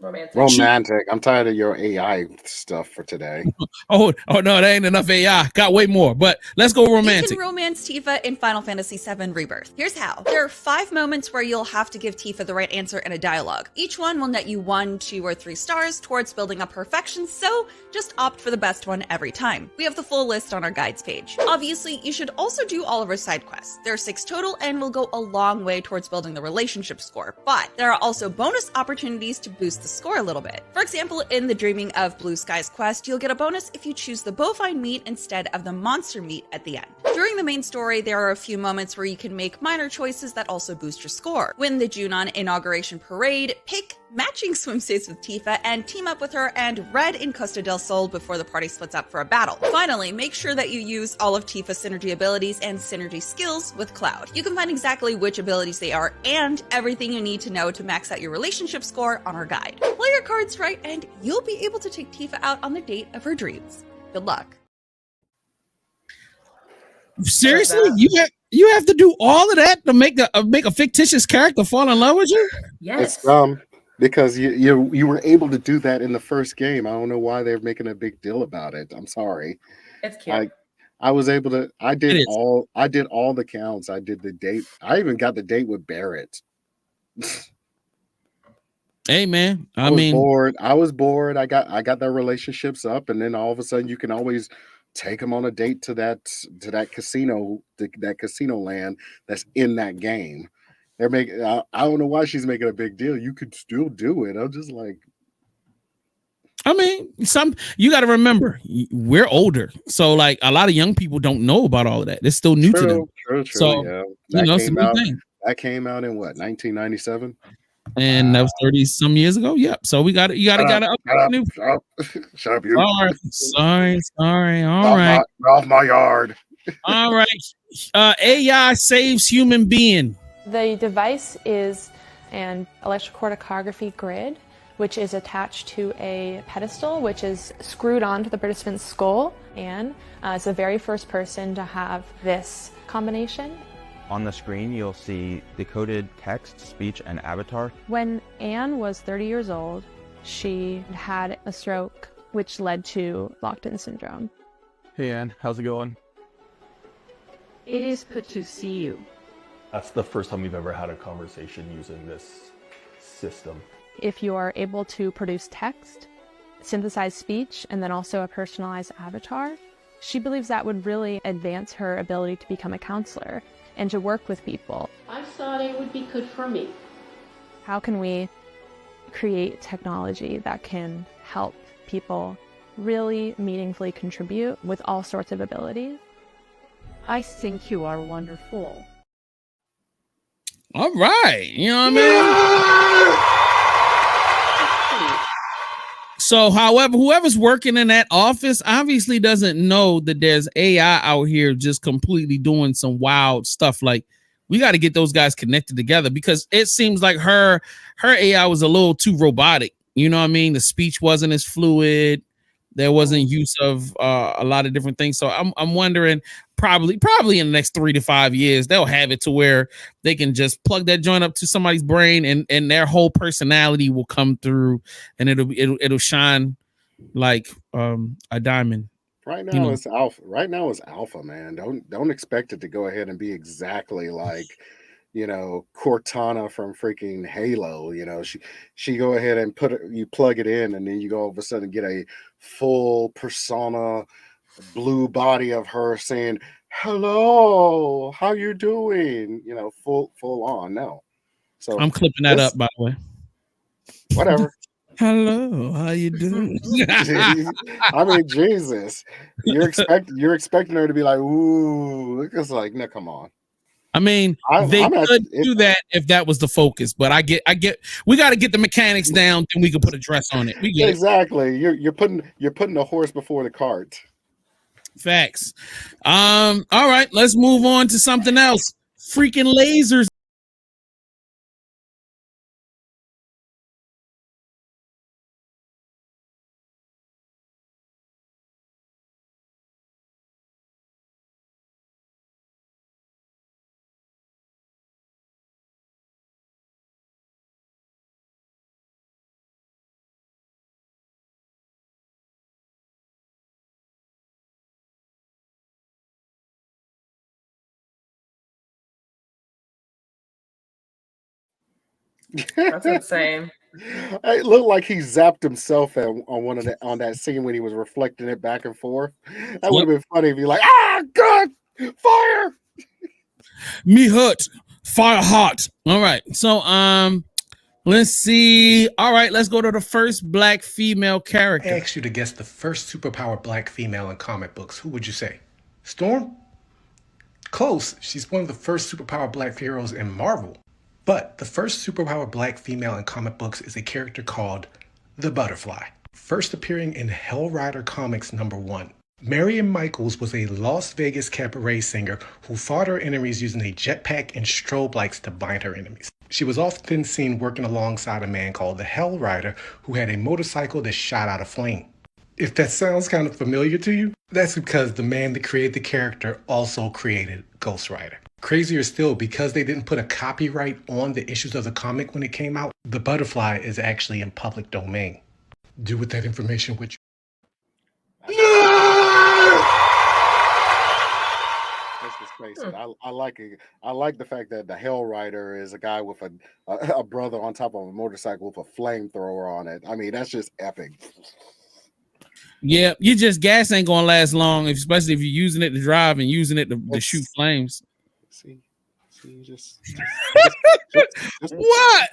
Romantic. I'm tired of your AI stuff for today. Oh no, that ain't enough AI. Got way more, but let's go romantic. You can romance Tifa in Final Fantasy VII Rebirth. Here's how. There are 5 moments where you'll have to give Tifa the right answer in a dialogue. Each one will net you 1, 2, or 3 stars towards building up her affection, so just opt for the best one every time. We have the full list on our guides page. Obviously, you should also do all of our side quests. There are 6 total and will go a long way towards building the relationship score, but there are also bonus opportunities to boost the score a little bit. For example, in the Dreaming of Blue Skies quest, you'll get a bonus if you choose the bovine meat instead of the monster meat at the end. During the main story, there are a few moments where you can make minor choices that also boost your score. Win the Junon Inauguration Parade, pick matching swimsuits with Tifa, and team up with her and Red in Costa del Sol before the party splits up for a battle. Finally, make sure that you use all of Tifa's synergy abilities and synergy skills with Cloud. You can find exactly which abilities they are and everything you need to know to max out your relationship score on our guide. Play your cards right and you'll be able to take Tifa out on the date of her dreams. Good luck. Seriously? You have to do all of that to make a fictitious character fall in love with you? Yes. It's because you were able to do that in the first game. I don't know why they're making a big deal about it. I'm sorry. It's cute. I was able to. I did all the counts. I did the date. I even got the date with Barrett. Hey man, I was bored. I got their relationships up, and then all of a sudden you can always take them on a date to that casino, that casino land that's in that game. They're making. I don't know why she's making a big deal. You could still do it. I'm just like. I mean, you got to remember we're older, so like a lot of young people don't know about all of that. It's still new to them. True. So yeah. it's a new thing. That came out in what, 1997, and that was 30 some years ago. Yep. So you got to Shut up, you. Sorry. All right. Off my yard. All right. AI saves human being. The device is an electrocorticography grid, which is attached to a pedestal, which is screwed onto the participant's skull. Anne is the very first person to have this combination. On the screen, you'll see decoded text, speech, and avatar. When Anne was 30 years old, she had a stroke, which led to locked-in syndrome. Hey, Anne, how's it going? It is good to see you. That's the first time we've ever had a conversation using this system. If you are able to produce text, synthesize speech, and then also a personalized avatar, she believes that would really advance her ability to become a counselor and to work with people. I thought it would be good for me. How can we create technology that can help people really meaningfully contribute with all sorts of abilities? I think you are wonderful. All right. You know what I mean? So, however, whoever's working in that office obviously doesn't know that there's AI out here just completely doing some wild stuff. Like, we got to get those guys connected together, because it seems like her AI was a little too robotic. You know what I mean? The speech wasn't as fluid. There wasn't use of a lot of different things. So I'm wondering, probably in the next 3 to 5 years, they'll have it to where they can just plug that joint up to somebody's brain, and their whole personality will come through, and it'll shine like a diamond. Right now it's alpha. Right now it's alpha, man. Don't expect it to go ahead and be exactly like, Cortana from freaking Halo. She go ahead and you plug it in, and then you go all of a sudden get a full persona blue body of her saying, "Hello, how you doing?" Full on. No. So I'm clipping that up, by the way. Whatever. Hello, how you doing? I mean, Jesus, you're expecting her to be like, "Ooh," it's like, no, come on. I mean, they could do that if that was the focus, but I get. We got to get the mechanics down, then we can put a dress on it. We get exactly. You're putting the horse before the cart. Facts. All right, let's move on to something else. Freaking lasers. That's insane. It looked like he zapped himself on that scene when he was reflecting it back and forth. That would have been funny if you're like, God, fire! Me hurt, fire hot. All right, so let's see. All right, let's go to the first black female character. I asked you to guess the first superpower black female in comic books. Who would you say? Storm? Close. She's one of the first superpower black heroes in Marvel. But the first superpower black female in comic books is a character called the Butterfly, first appearing in Hell Rider Comics #1. Marion Michaels was a Las Vegas cabaret singer who fought her enemies using a jetpack and strobe lights to bind her enemies. She was often seen working alongside a man called the Hell Rider, who had a motorcycle that shot out a flame. If that sounds kind of familiar to you, that's because the man that created the character also created Ghost Rider. Crazier still, because they didn't put a copyright on the issues of the comic when it came out, the Butterfly is actually in public domain. Do with that information what you... I like it. I like the fact that the Hell Rider is a guy with a brother on top of a motorcycle with a flamethrower on it. I mean, that's just epic. Yeah, gas ain't gonna last long, especially if you're using it to drive and using it to shoot flames. See, just what?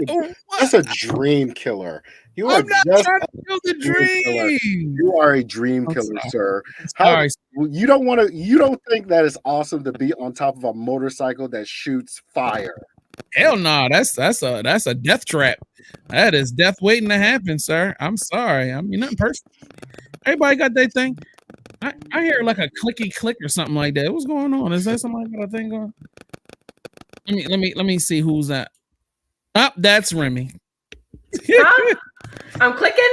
That's a dream killer. You are I'm not just trying to kill the dream. You are a dream killer, sir. Sorry. You don't think that it's awesome to be on top of a motorcycle that shoots fire? Hell no, that's a death trap. That is death waiting to happen, sir. I'm sorry. I mean, nothing personal. Everybody got their thing. I hear like a clicky click or something like that. What's going on? Is that something got a thing going? Let me see who's that. Up, that's Remy. Huh? I'm clicking.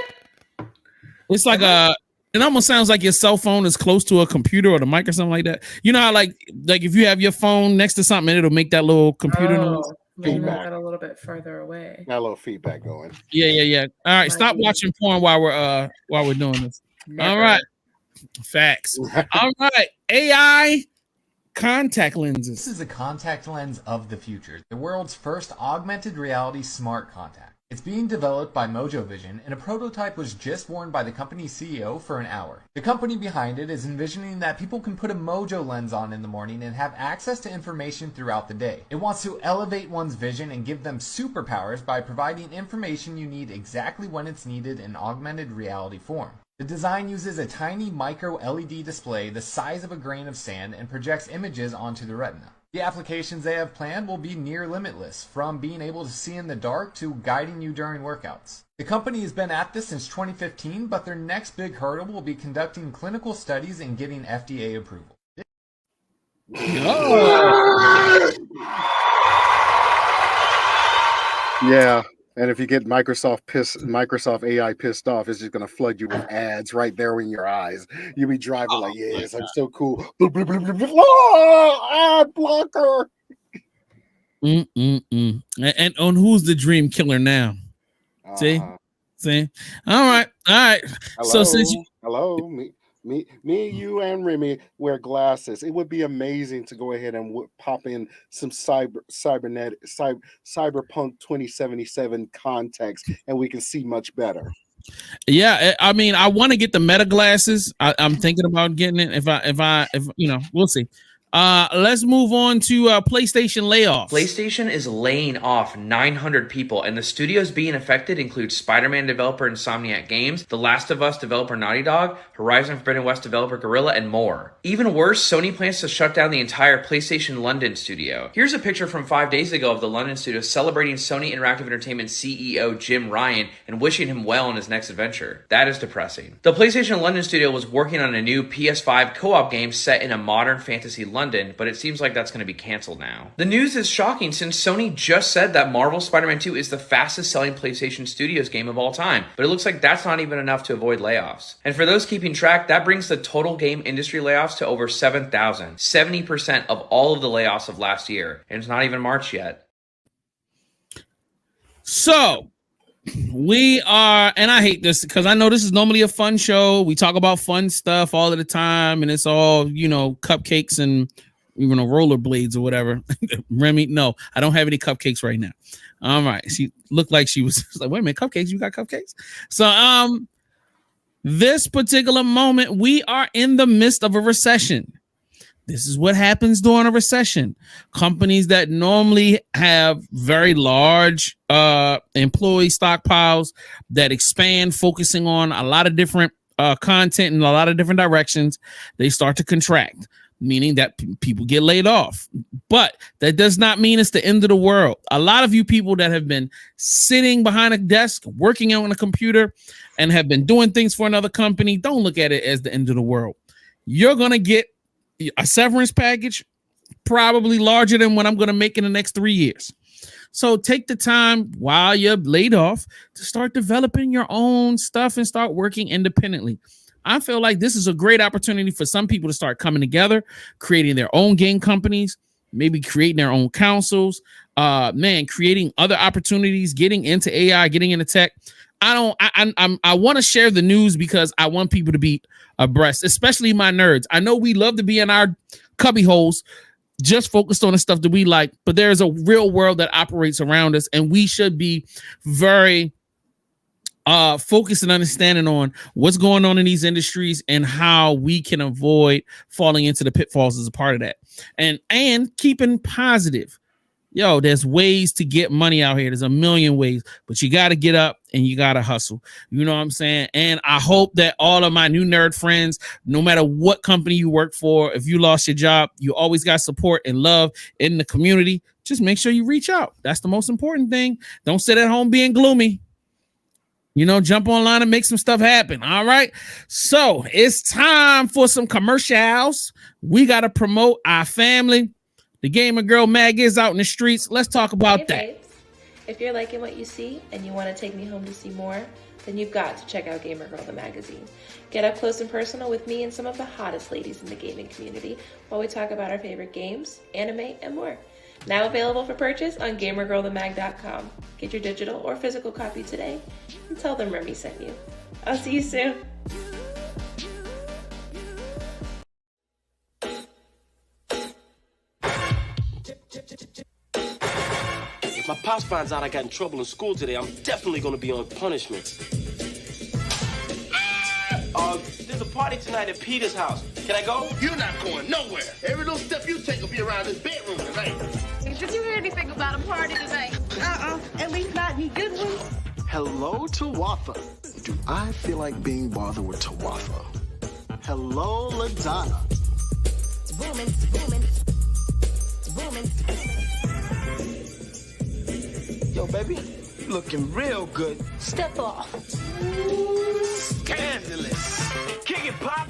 It's like it almost sounds like your cell phone is close to a computer or the mic or something like that. You know how like if you have your phone next to something, it'll make that little computer noise. Maybe I got a little bit further away. Got a little feedback going. Yeah. All right, stop watching porn while we're doing this. Never. All right. Facts. All right. AI contact lenses. This is a contact lens of the future, the world's first augmented reality smart contact. It's being developed by Mojo Vision, and a prototype was just worn by the company's CEO for an hour. The company behind it is envisioning that people can put a Mojo lens on in the morning and have access to information throughout the day. It wants to elevate one's vision and give them superpowers by providing information you need exactly when it's needed in augmented reality form. The design uses a tiny micro LED display the size of a grain of sand and projects images onto the retina. The applications they have planned will be near limitless, from being able to see in the dark to guiding you during workouts. The company has been at this since 2015, but their next big hurdle will be conducting clinical studies and getting FDA approval. Yeah. And if you get Microsoft AI pissed off, it's just gonna flood you with ads right there in your eyes. You'll be driving like, yes, I'm so cool. Ad blocker. And on who's the dream killer now? See? All right. Hello, So since me, you, and Remy wear glasses. It would be amazing to go ahead and pop in some cyberpunk 2077 context, and we can see much better. Yeah, I mean, I want to get the Meta glasses. I'm thinking about getting it. If we'll see. Let's move on to PlayStation layoffs. PlayStation is laying off 900 people, and the studios being affected include Spider-Man developer Insomniac Games, The Last of Us developer Naughty Dog, Horizon Forbidden West developer Guerrilla, and more. Even worse, Sony plans to shut down the entire PlayStation London studio. Here's a picture from 5 days ago of the London studio celebrating Sony Interactive Entertainment CEO Jim Ryan and wishing him well in his next adventure. That is depressing. The PlayStation London studio was working on a new PS5 co-op game set in a modern fantasy London, but it seems like that's going to be canceled now. The news is shocking since Sony just said that Marvel's Spider-Man 2 is the fastest selling PlayStation Studios game of all time, but it looks like that's not even enough to avoid layoffs. And for those keeping track, that brings the total game industry layoffs to over 7,000, 70% of all of the layoffs of last year, and it's not even March yet. So we are, and I hate this because I know this is normally a fun show. We talk about fun stuff all of the time, and it's all, cupcakes and, rollerblades or whatever. Remy, no, I don't have any cupcakes right now. All right. She looked like she was like, wait a minute, cupcakes? You got cupcakes? So, this particular moment, we are in the midst of a recession. This is what happens during a recession. Companies that normally have very large employee stockpiles that expand, focusing on a lot of different content in a lot of different directions, they start to contract, meaning that people get laid off. But that does not mean it's the end of the world. A lot of you people that have been sitting behind a desk, working on a computer, and have been doing things for another company, don't look at it as the end of the world. You're going to get a severance package probably larger than what I'm going to make in the next 3 years. So take the time while you're laid off to start developing your own stuff and start working independently. I feel like this is a great opportunity for some people to start coming together, creating their own game companies, maybe creating their own councils, creating other opportunities, getting into AI, getting into tech. I want to share the news because I want people to be abreast, especially my nerds. I know we love to be in our cubby holes, just focused on the stuff that we like, but there's a real world that operates around us, and we should be very focused and understanding on what's going on in these industries and how we can avoid falling into the pitfalls as a part of that. And keeping positive. Yo, there's ways to get money out here. There's a million ways, but you got to get up and you got to hustle. You know what I'm saying? And I hope that all of my new nerd friends, no matter what company you work for, if you lost your job, you always got support and love in the community. Just make sure you reach out. That's the most important thing. Don't sit at home being gloomy. Jump online and make some stuff happen. All right. So it's time for some commercials. We got to promote our family. The Gamer Girl Mag is out in the streets. Let's talk about that. Babes, if you're liking what you see and you want to take me home to see more, then you've got to check out Gamer Girl the magazine. Get up close and personal with me and some of the hottest ladies in the gaming community while we talk about our favorite games, anime, and more. Now available for purchase on GamerGirlTheMag.com. Get your digital or physical copy today and tell them Remy sent you. I'll see you soon. If my pops finds out I got in trouble in school today, I'm definitely gonna be on punishment. There's a party tonight at Peter's house. Can I go? You're not going nowhere. Every little step you take will be around this bedroom tonight. Did you hear anything about a party tonight? At least not any good ones. Hello, Tawatha. Do I feel like being bothered with Tawatha? Hello, LaDonna. It's booming, it's booming. It's booming. Yo, baby, you looking real good. Step off. Scandalous. Kick it, Pop.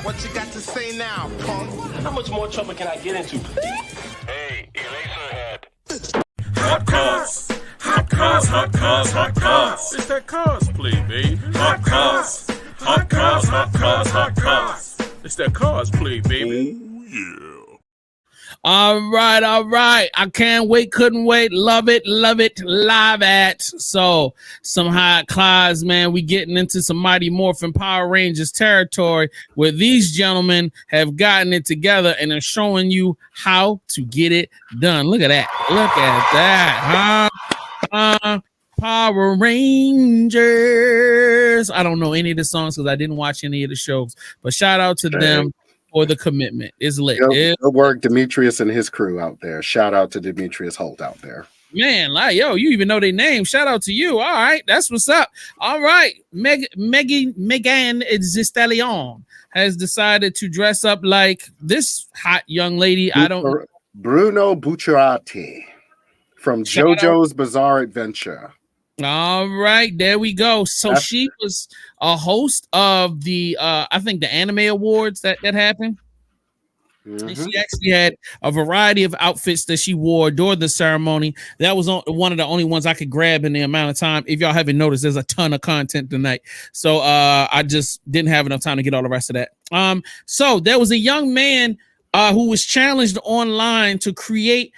What you got to say now, punk? How much more trouble can I get into? Hey, Eraserhead. Hot cars. Hot cars, hot cars, hot cars. It's that cosplay, baby. Hot cars. Hot cars, hot cars, hot cars. It's that cosplay, baby. Oh, yeah. All right. I can't wait, couldn't wait. Love it, live at. So some hot claws, man. We getting into some Mighty Morphin Power Rangers territory where these gentlemen have gotten it together and are showing you how to get it done. Look at that. Power Rangers. I don't know any of the songs because I didn't watch any of the shows, but shout out to them for the commitment. It's lit. Good work, Demetrius and his crew out there. Shout out to Demetrius Holt out there. Man, like, yo, you even know their name. Shout out to you. All right, that's what's up. All right, Megan Thee Stallion has decided to dress up like this hot young lady. Bruno Bucciarati from JoJo's Bizarre Adventure. All right, there we go. So she was a host of the I think the anime awards that happened. Mm-hmm. And she actually had a variety of outfits that she wore during the ceremony. That was one of the only ones I could grab in the amount of time. If y'all haven't noticed, there's a ton of content tonight. So I just didn't have enough time to get all the rest of that. So there was a young man who was challenged online to create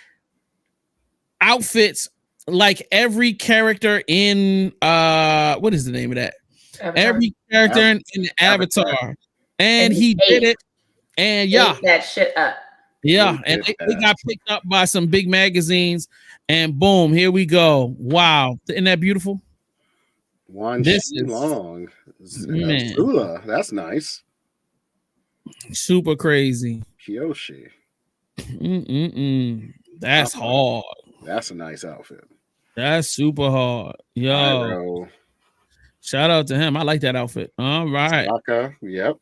outfits like every character in what is the name of that? Avatar. Every character in the Avatar. And he did it. And ate that shit up. Yeah, and they got picked up by some big magazines, and boom, here we go. Wow, isn't that beautiful? This is long. Man. Zula, that's nice. Super crazy. Kyoshi. That's hard. That's a nice outfit. That's super hard. Yo. Shout out to him. I like that outfit. All right. Saka, yep.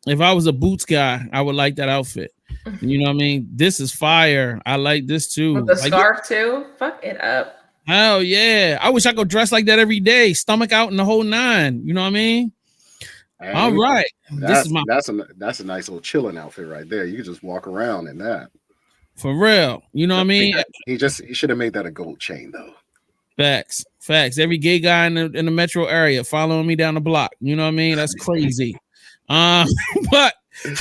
If I was a boots guy, I would like that outfit. You know what I mean? This is fire. I like this too. With the scarf too? Fuck it up. Hell yeah. I wish I could dress like that every day. Stomach out in the whole nine. You know what I mean? And all right. That's a nice little chilling outfit right there. You can just walk around in that. For real. You know what I mean? He should have made that a gold chain though. Facts. Every gay guy in the metro area following me down the block. You know what I mean? That's crazy. But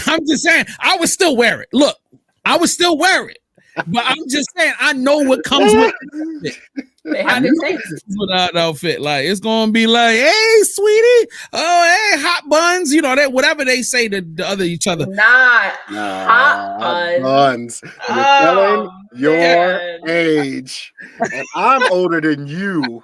I'm just saying I would still wear it. Look, I would still wear it. But I'm just saying I know what comes with it. I know with that outfit. Like it's gonna be like, hey, sweetie, oh hey, hot buns, you know that whatever they say to each other. Not hot buns. You're telling your age, and I'm older than you.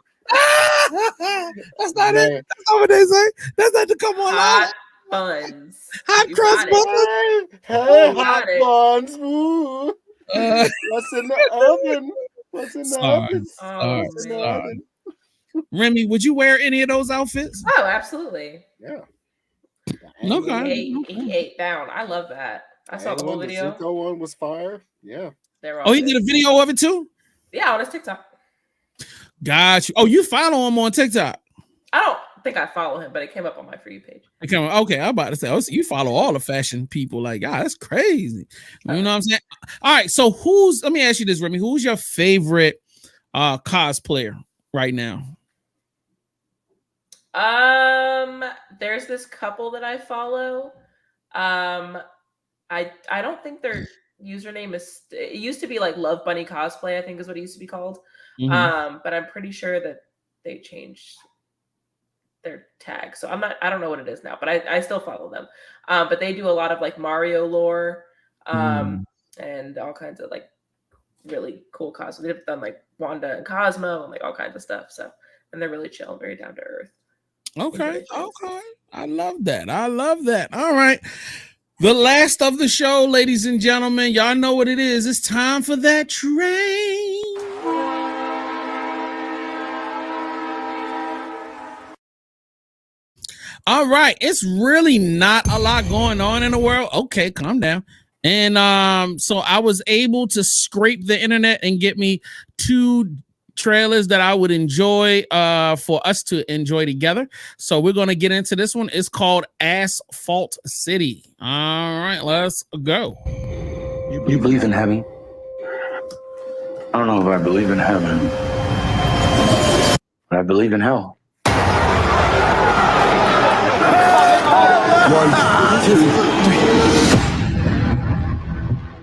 That's not it. That's not what they say. That's not to come on. Hot buns. Hot cross buns. Hey, hot buns. Ooh. What's in the oven? What's in the oven? Remy, would you wear any of those outfits? Oh, absolutely. Yeah. Okay. He ate down. I love that. I saw the whole video. The Zuko one was fire. Yeah. Oh, he did a video of it too? Yeah, on his TikTok. Got you. Oh, you follow him on TikTok? I don't think I follow him, but it came up on my For You page. Okay, I'm about to say, so you follow all the fashion people. Like, God, that's crazy. You know what I'm saying? All right, so let me ask you this, Remy. Who's your favorite cosplayer right now? There's this couple that I follow. I don't think their username is. It used to be like Love Bunny Cosplay, I think is what it used to be called. Mm-hmm. But I'm pretty sure that they changed their tag, so I don't know what it is now, but I still follow them. But they do a lot of like Mario lore, and all kinds of like really cool cosplay. They've done like Wanda and Cosmo and like all kinds of stuff. So, and they're really chill, very down to earth. Okay. I love that. All right. The last of the show, ladies and gentlemen. Y'all know what it is. It's time for that train. All right. It's really not a lot going on in the world. Okay, calm down. And so I was able to scrape the internet and get me 2 trailers that I would enjoy for us to enjoy together. So we're going to get into this one. It's called Asphalt City. All right, let's go. You believe in heaven? I don't know if I believe in heaven, but I believe in hell. 1, 2, 3.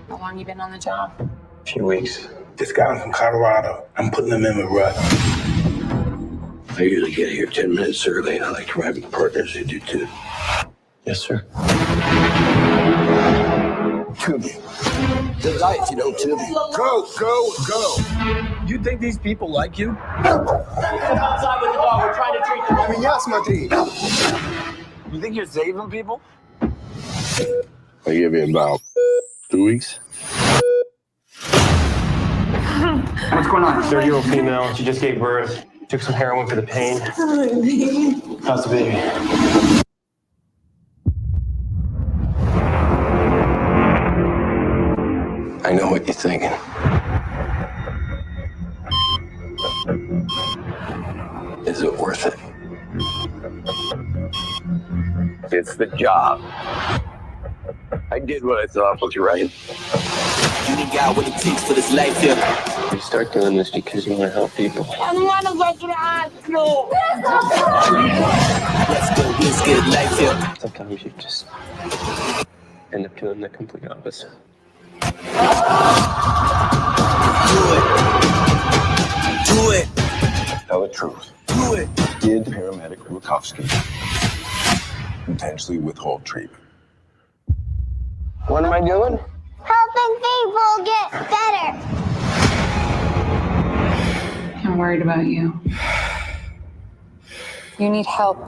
How long you been on the job? A few weeks. This guy from Colorado, I'm putting him in with Russ. I usually get here 10 minutes early, and I like to ride with partners who do too. Yes, sir. Tubi. The life, you know, Tubi. Go. You think these people like you? Outside with the dog, we're trying to treat them. I mean, yes, my team. You think you're saving people? I give you about 2 weeks. What's going on? 30-year-old female. She just gave birth. Took some heroin for the pain. How's the baby? I know what you're thinking. Is it worth it? It's the job. I did what I thought was right. You ain't got what it takes for this life here. You start doing this because you want to help people. I don't want to go to the hospital. Let's get a life here. Sometimes you just end up doing the complete opposite. Do it. Tell the truth. Do it. Did paramedic Rukowski intentionally withhold treatment? What am I doing? Helping people get better. I'm worried about you. You need help.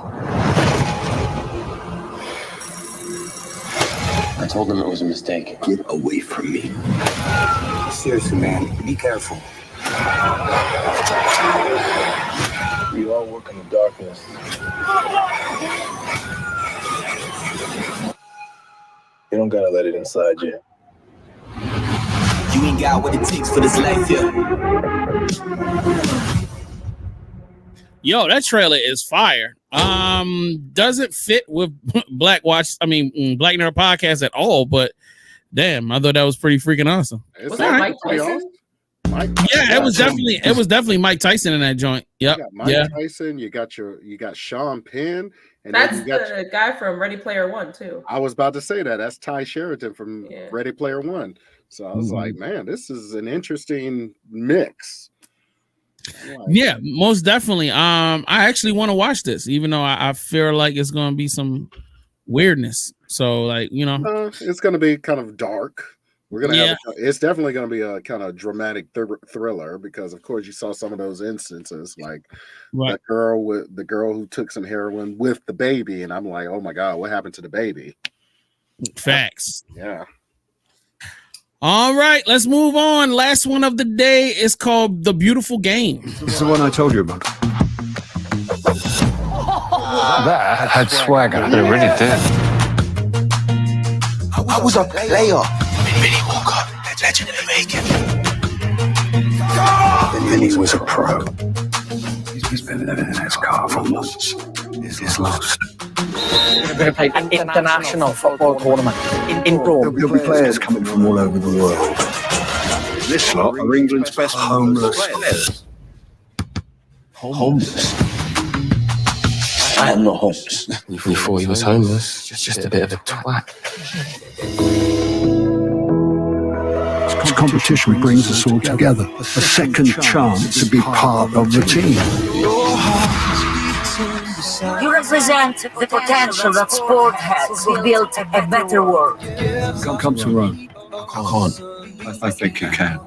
I told them it was a mistake. Get away from me. Seriously, man, be careful. We all work in the darkness. You don't gotta let it inside you. You ain't got what it takes for this life here. Yo, that trailer is fire. Doesn't fit with Black Nerd Podcast at all, but damn, I thought that was pretty freaking awesome. Was that Mike Tyson? It was definitely Mike Tyson in that joint. Yep. Mike Tyson, you got Sean Penn, and that's then you got the guy from Ready Player One too. I was about to say that. That's Ty Sheridan from Ready Player One. So I was like, man, this is an interesting mix. Yeah, most definitely. I actually want to watch this, even though I feel like it's going to be some weirdness. So, like, you know, it's going to be kind of dark. We're gonna have. It's definitely going to be a kind of dramatic thriller because, of course, you saw some of those instances, like the girl who took some heroin with the baby, and I'm like, oh my god, what happened to the baby? Facts. Yeah. All right, let's move on. Last one of the day is called The Beautiful Game. This is the one I told you about. That had swagger. It really did. I was a player. Billy Walker, legend in the making. Then he was a pro. He's been living in his car for months. He's lost. We're going to play an international football tournament in Rome. There'll be players coming from all over the world. This lot are England's best homeless players. Homeless? I am not homeless. You thought he was homeless? Just a bit of a twat. This competition brings us all together. A second chance to be part of the team. You represent the potential that sport has to build a better world. Come to Rome. I can't. I think you can.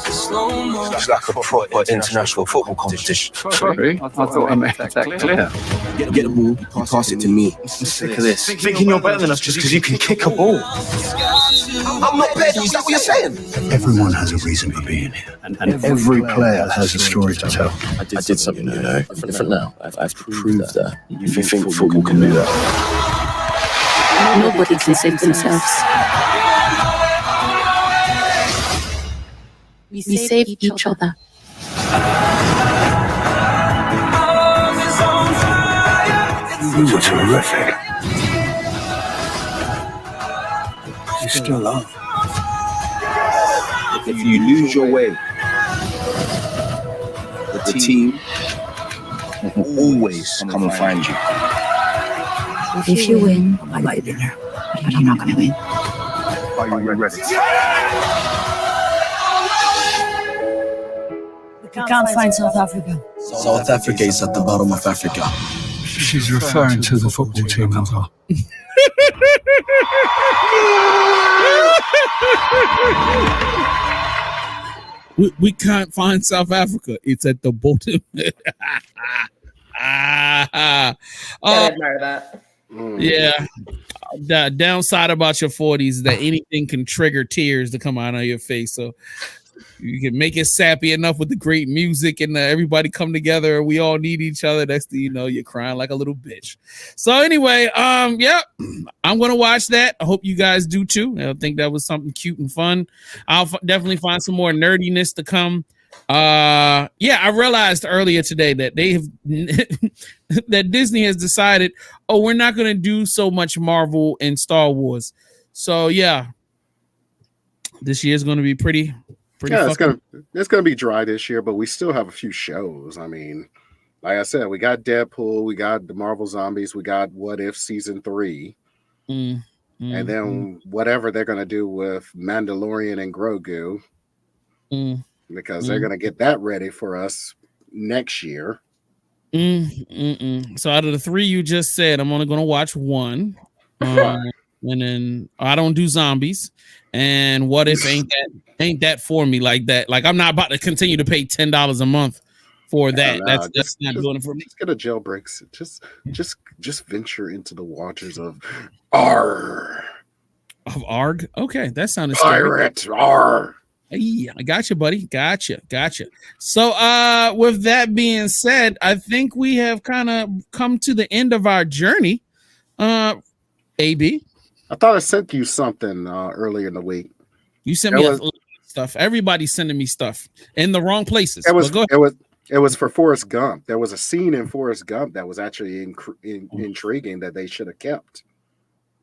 It's like a proper international football competition. Sorry, I thought I made that clear. Get the ball, you pass it to me. I'm sick of this. Thinking you're better than us just because you can kick a ball. I'm not better, is that what you're saying? Everyone has a reason for being here, and every player has a story to tell. I did something, different now. I've proved that. If you think football can do that. Nobody can save themselves. We save each other. You were terrific. You still are. If you lose your way, the team will always come and find you. If you win, I might be there, but I'm not going to win. Are you ready? We can't find South Africa. South Africa is at the bottom of Africa. She's referring to the football team, Alpha. We can't find South Africa. It's at the bottom. I admire that. Yeah. The downside about your 40s is that anything can trigger tears to come out of your face. So you can make it sappy enough with the great music and everybody come together. We all need each other. That's the, you're crying like a little bitch. So anyway, yeah, I'm going to watch that. I hope you guys do too. I think that was something cute and fun. I'll definitely find some more nerdiness to come. Yeah, I realized earlier today that they have that Disney has decided, we're not going to do so much Marvel and Star Wars. So yeah, this year is going to be pretty. Yeah, it's gonna be dry this year, but we still have a few shows. I mean, like I said, we got Deadpool, we got the Marvel Zombies, we got What If season 3, and then whatever they're gonna do with Mandalorian and Grogu, because they're gonna get that ready for us next year. So out of the 3 you just said, I'm only gonna watch one, and then I don't do zombies. And What If ain't that for me like that? Like I'm not about to continue to pay $10 a month for that. That's not doing it for me. Just get a jailbreak. Just venture into the waters of Arg. Of Arg? Okay, that sounded Pirate Arg. Yeah, I got you, buddy. Gotcha. So with that being said, I think we have kind of come to the end of our journey. AB. I thought I sent you something earlier in the week. You sent me stuff. Everybody's sending me stuff in the wrong places. It was for Forrest Gump. There was a scene in Forrest Gump that was actually intriguing that they should have kept.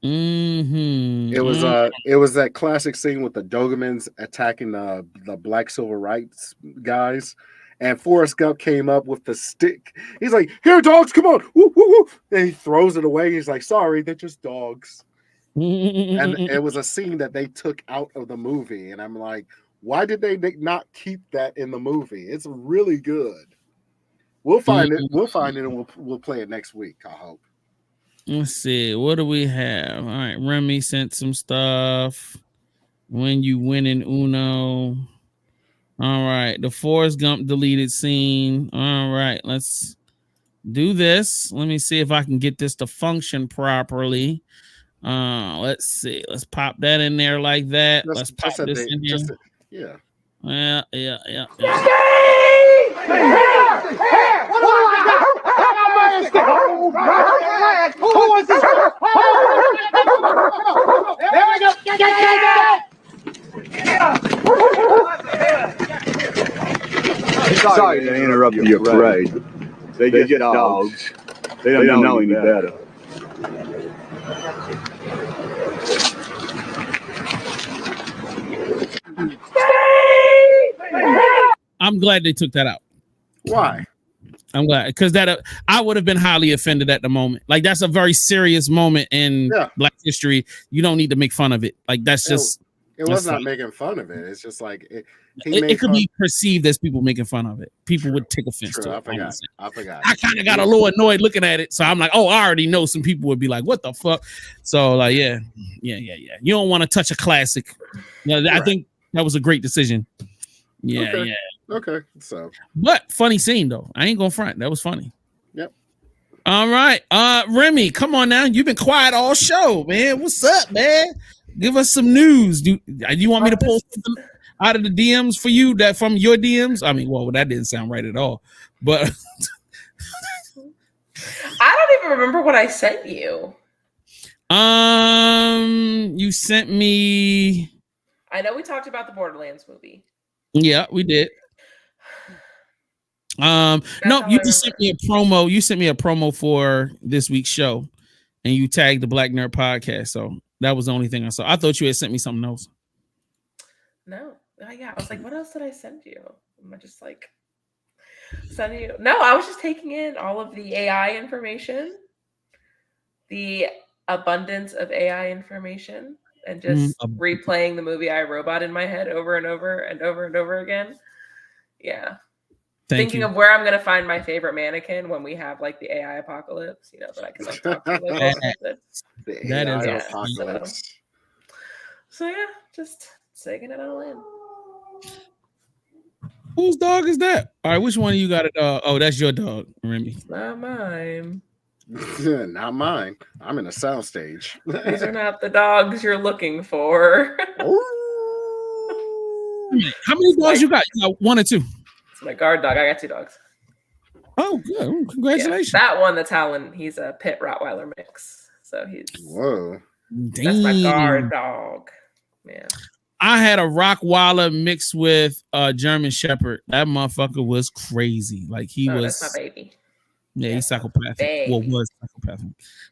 It was that classic scene with the Dobermans attacking the black civil rights guys. And Forrest Gump came up with the stick. He's like, "Here, dogs, come on!" Woo, woo, woo. And he throws it away. He's like, "Sorry, they're just dogs." And it was a scene that they took out of the movie, and I'm like, why did they not keep that in the movie? It's really good. We'll find it, and we'll play it next week, I hope. Let's see, what do we have? All right, Remy sent some stuff. When you win in Uno. All right, the Forrest Gump deleted scene. All right, let's do this. Let me see if I can get this to function properly. Let's see. Let's pop that in there like that. Let's pop this in here. Yeah. There we go. Sorry to interrupt your parade. They just dogs. They don't know any better. I'm glad they took that out. Why? I'm glad because that I would have been highly offended at the moment. Like that's a very serious moment in Black history. You don't need to make fun of it. Like that's just. It was not making fun of it. It's just like it could be perceived as people making fun of it. People would take offense to it. I forgot. I kind of got a little annoyed looking at it, so I'm like, oh, I already know some people would be like, "What the fuck?" So like, yeah. You don't want to touch a classic. I think that was a great decision. Yeah. Okay. So, but funny scene though. I ain't gonna front. That was funny. Yep. All right, Remy, come on now. You've been quiet all show, man. What's up, man? Give us some news. Do you want me to pull something out of the DMs for you that from your DMs? I mean, well, that didn't sound right at all. But I don't even remember what I sent you. You sent me. I know we talked about the Borderlands movie. Yeah, we did. No, you just sent me a promo. You sent me a promo for this week's show, and you tagged the Black Nerd Podcast. So that was the only thing I saw. I thought you had sent me something else. No. Yeah. I was like, what else did I send you? Am I just like sending you? No, I was just taking in all of the AI information, the abundance of AI information, and just replaying the movie I, Robot in my head over and over and over and over again. Yeah. Thinking of where I'm going to find my favorite mannequin when we have like the AI apocalypse, that I can like talk to. Like, that is apocalypse. So yeah, just taking it all in. Whose dog is that? All right, which one of you got a dog? Oh, that's your dog, Remy. Not mine. Not mine. I'm in a soundstage. These are not the dogs you're looking for. How many dogs you got? You got one or two? It's my guard dog. I got 2 dogs. Oh, good. Ooh, congratulations. Yeah, that one, the Talon, he's a pit Rottweiler mix. So he's whoa. That's my guard dog. Yeah. I had a Rottweiler mixed with a German Shepherd. That motherfucker was crazy. Like he was. That's my baby. Yeah, he's psychopathic. Well, was psychopathic.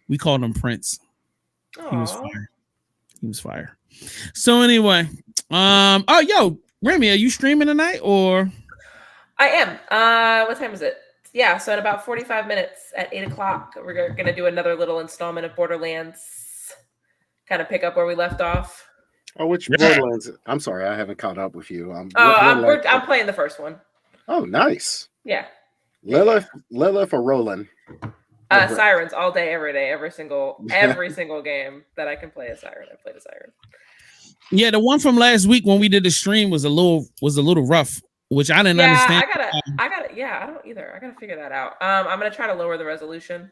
We called him Prince. Aww. He was fire. So anyway, Remy, are you streaming tonight or? I am. What time is it? Yeah, so in about 45 minutes at 8:00, we're gonna do another little installment of Borderlands. Kind of pick up where we left off. Oh, which Borderlands? I'm sorry, I haven't caught up with you. I'm playing the first one. Oh, nice. Yeah. Lilith or Roland? Sirens all day, every day, every single game that I can play a siren. I played a siren. Yeah, the one from last week when we did the stream was a little rough, which I didn't understand. I don't either. I gotta figure that out. I'm gonna try to lower the resolution,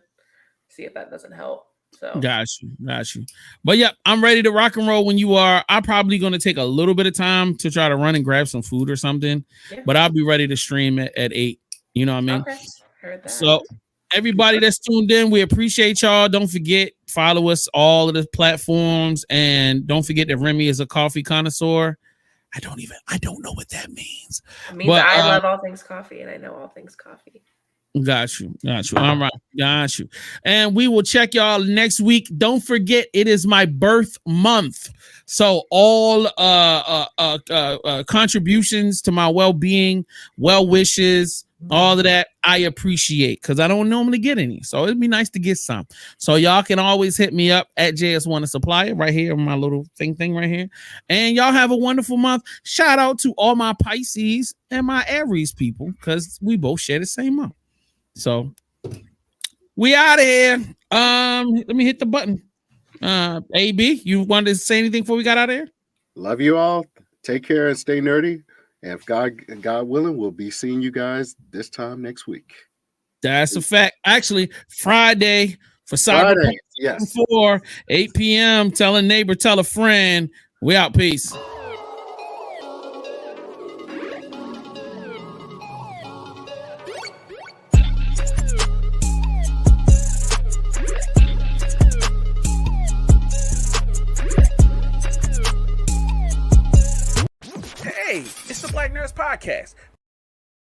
see if that doesn't help. So got you. But yeah, I'm ready to rock and roll when you are. I'm probably gonna take a little bit of time to try to run and grab some food or something, but I'll be ready to stream at 8. You know what I mean? Okay. Heard that. So everybody that's tuned in, we appreciate y'all. Don't forget, follow us all of the platforms, and don't forget that Remy is a coffee connoisseur. I don't know what that means. It means I love all things coffee, and I know all things coffee. Got you. All right, got you. And we will check y'all next week. Don't forget, it is my birth month, so all contributions to my well-being, well wishes, all of that, I appreciate because I don't normally get any. So it'd be nice to get some. So y'all can always hit me up at JS1 Supplier right here on my little thing right here. And y'all have a wonderful month. Shout out to all my Pisces and my Aries people because we both share the same month. So we out of here. Let me hit the button. AB, you wanted to say anything before we got out of here? Love you all. Take care and stay nerdy. And if God willing, we'll be seeing you guys this time next week. That's a fact. Actually, Friday for Cyberpunk 4, 8 p.m. Tell a neighbor, tell a friend. We out. Peace. Cars Podcast.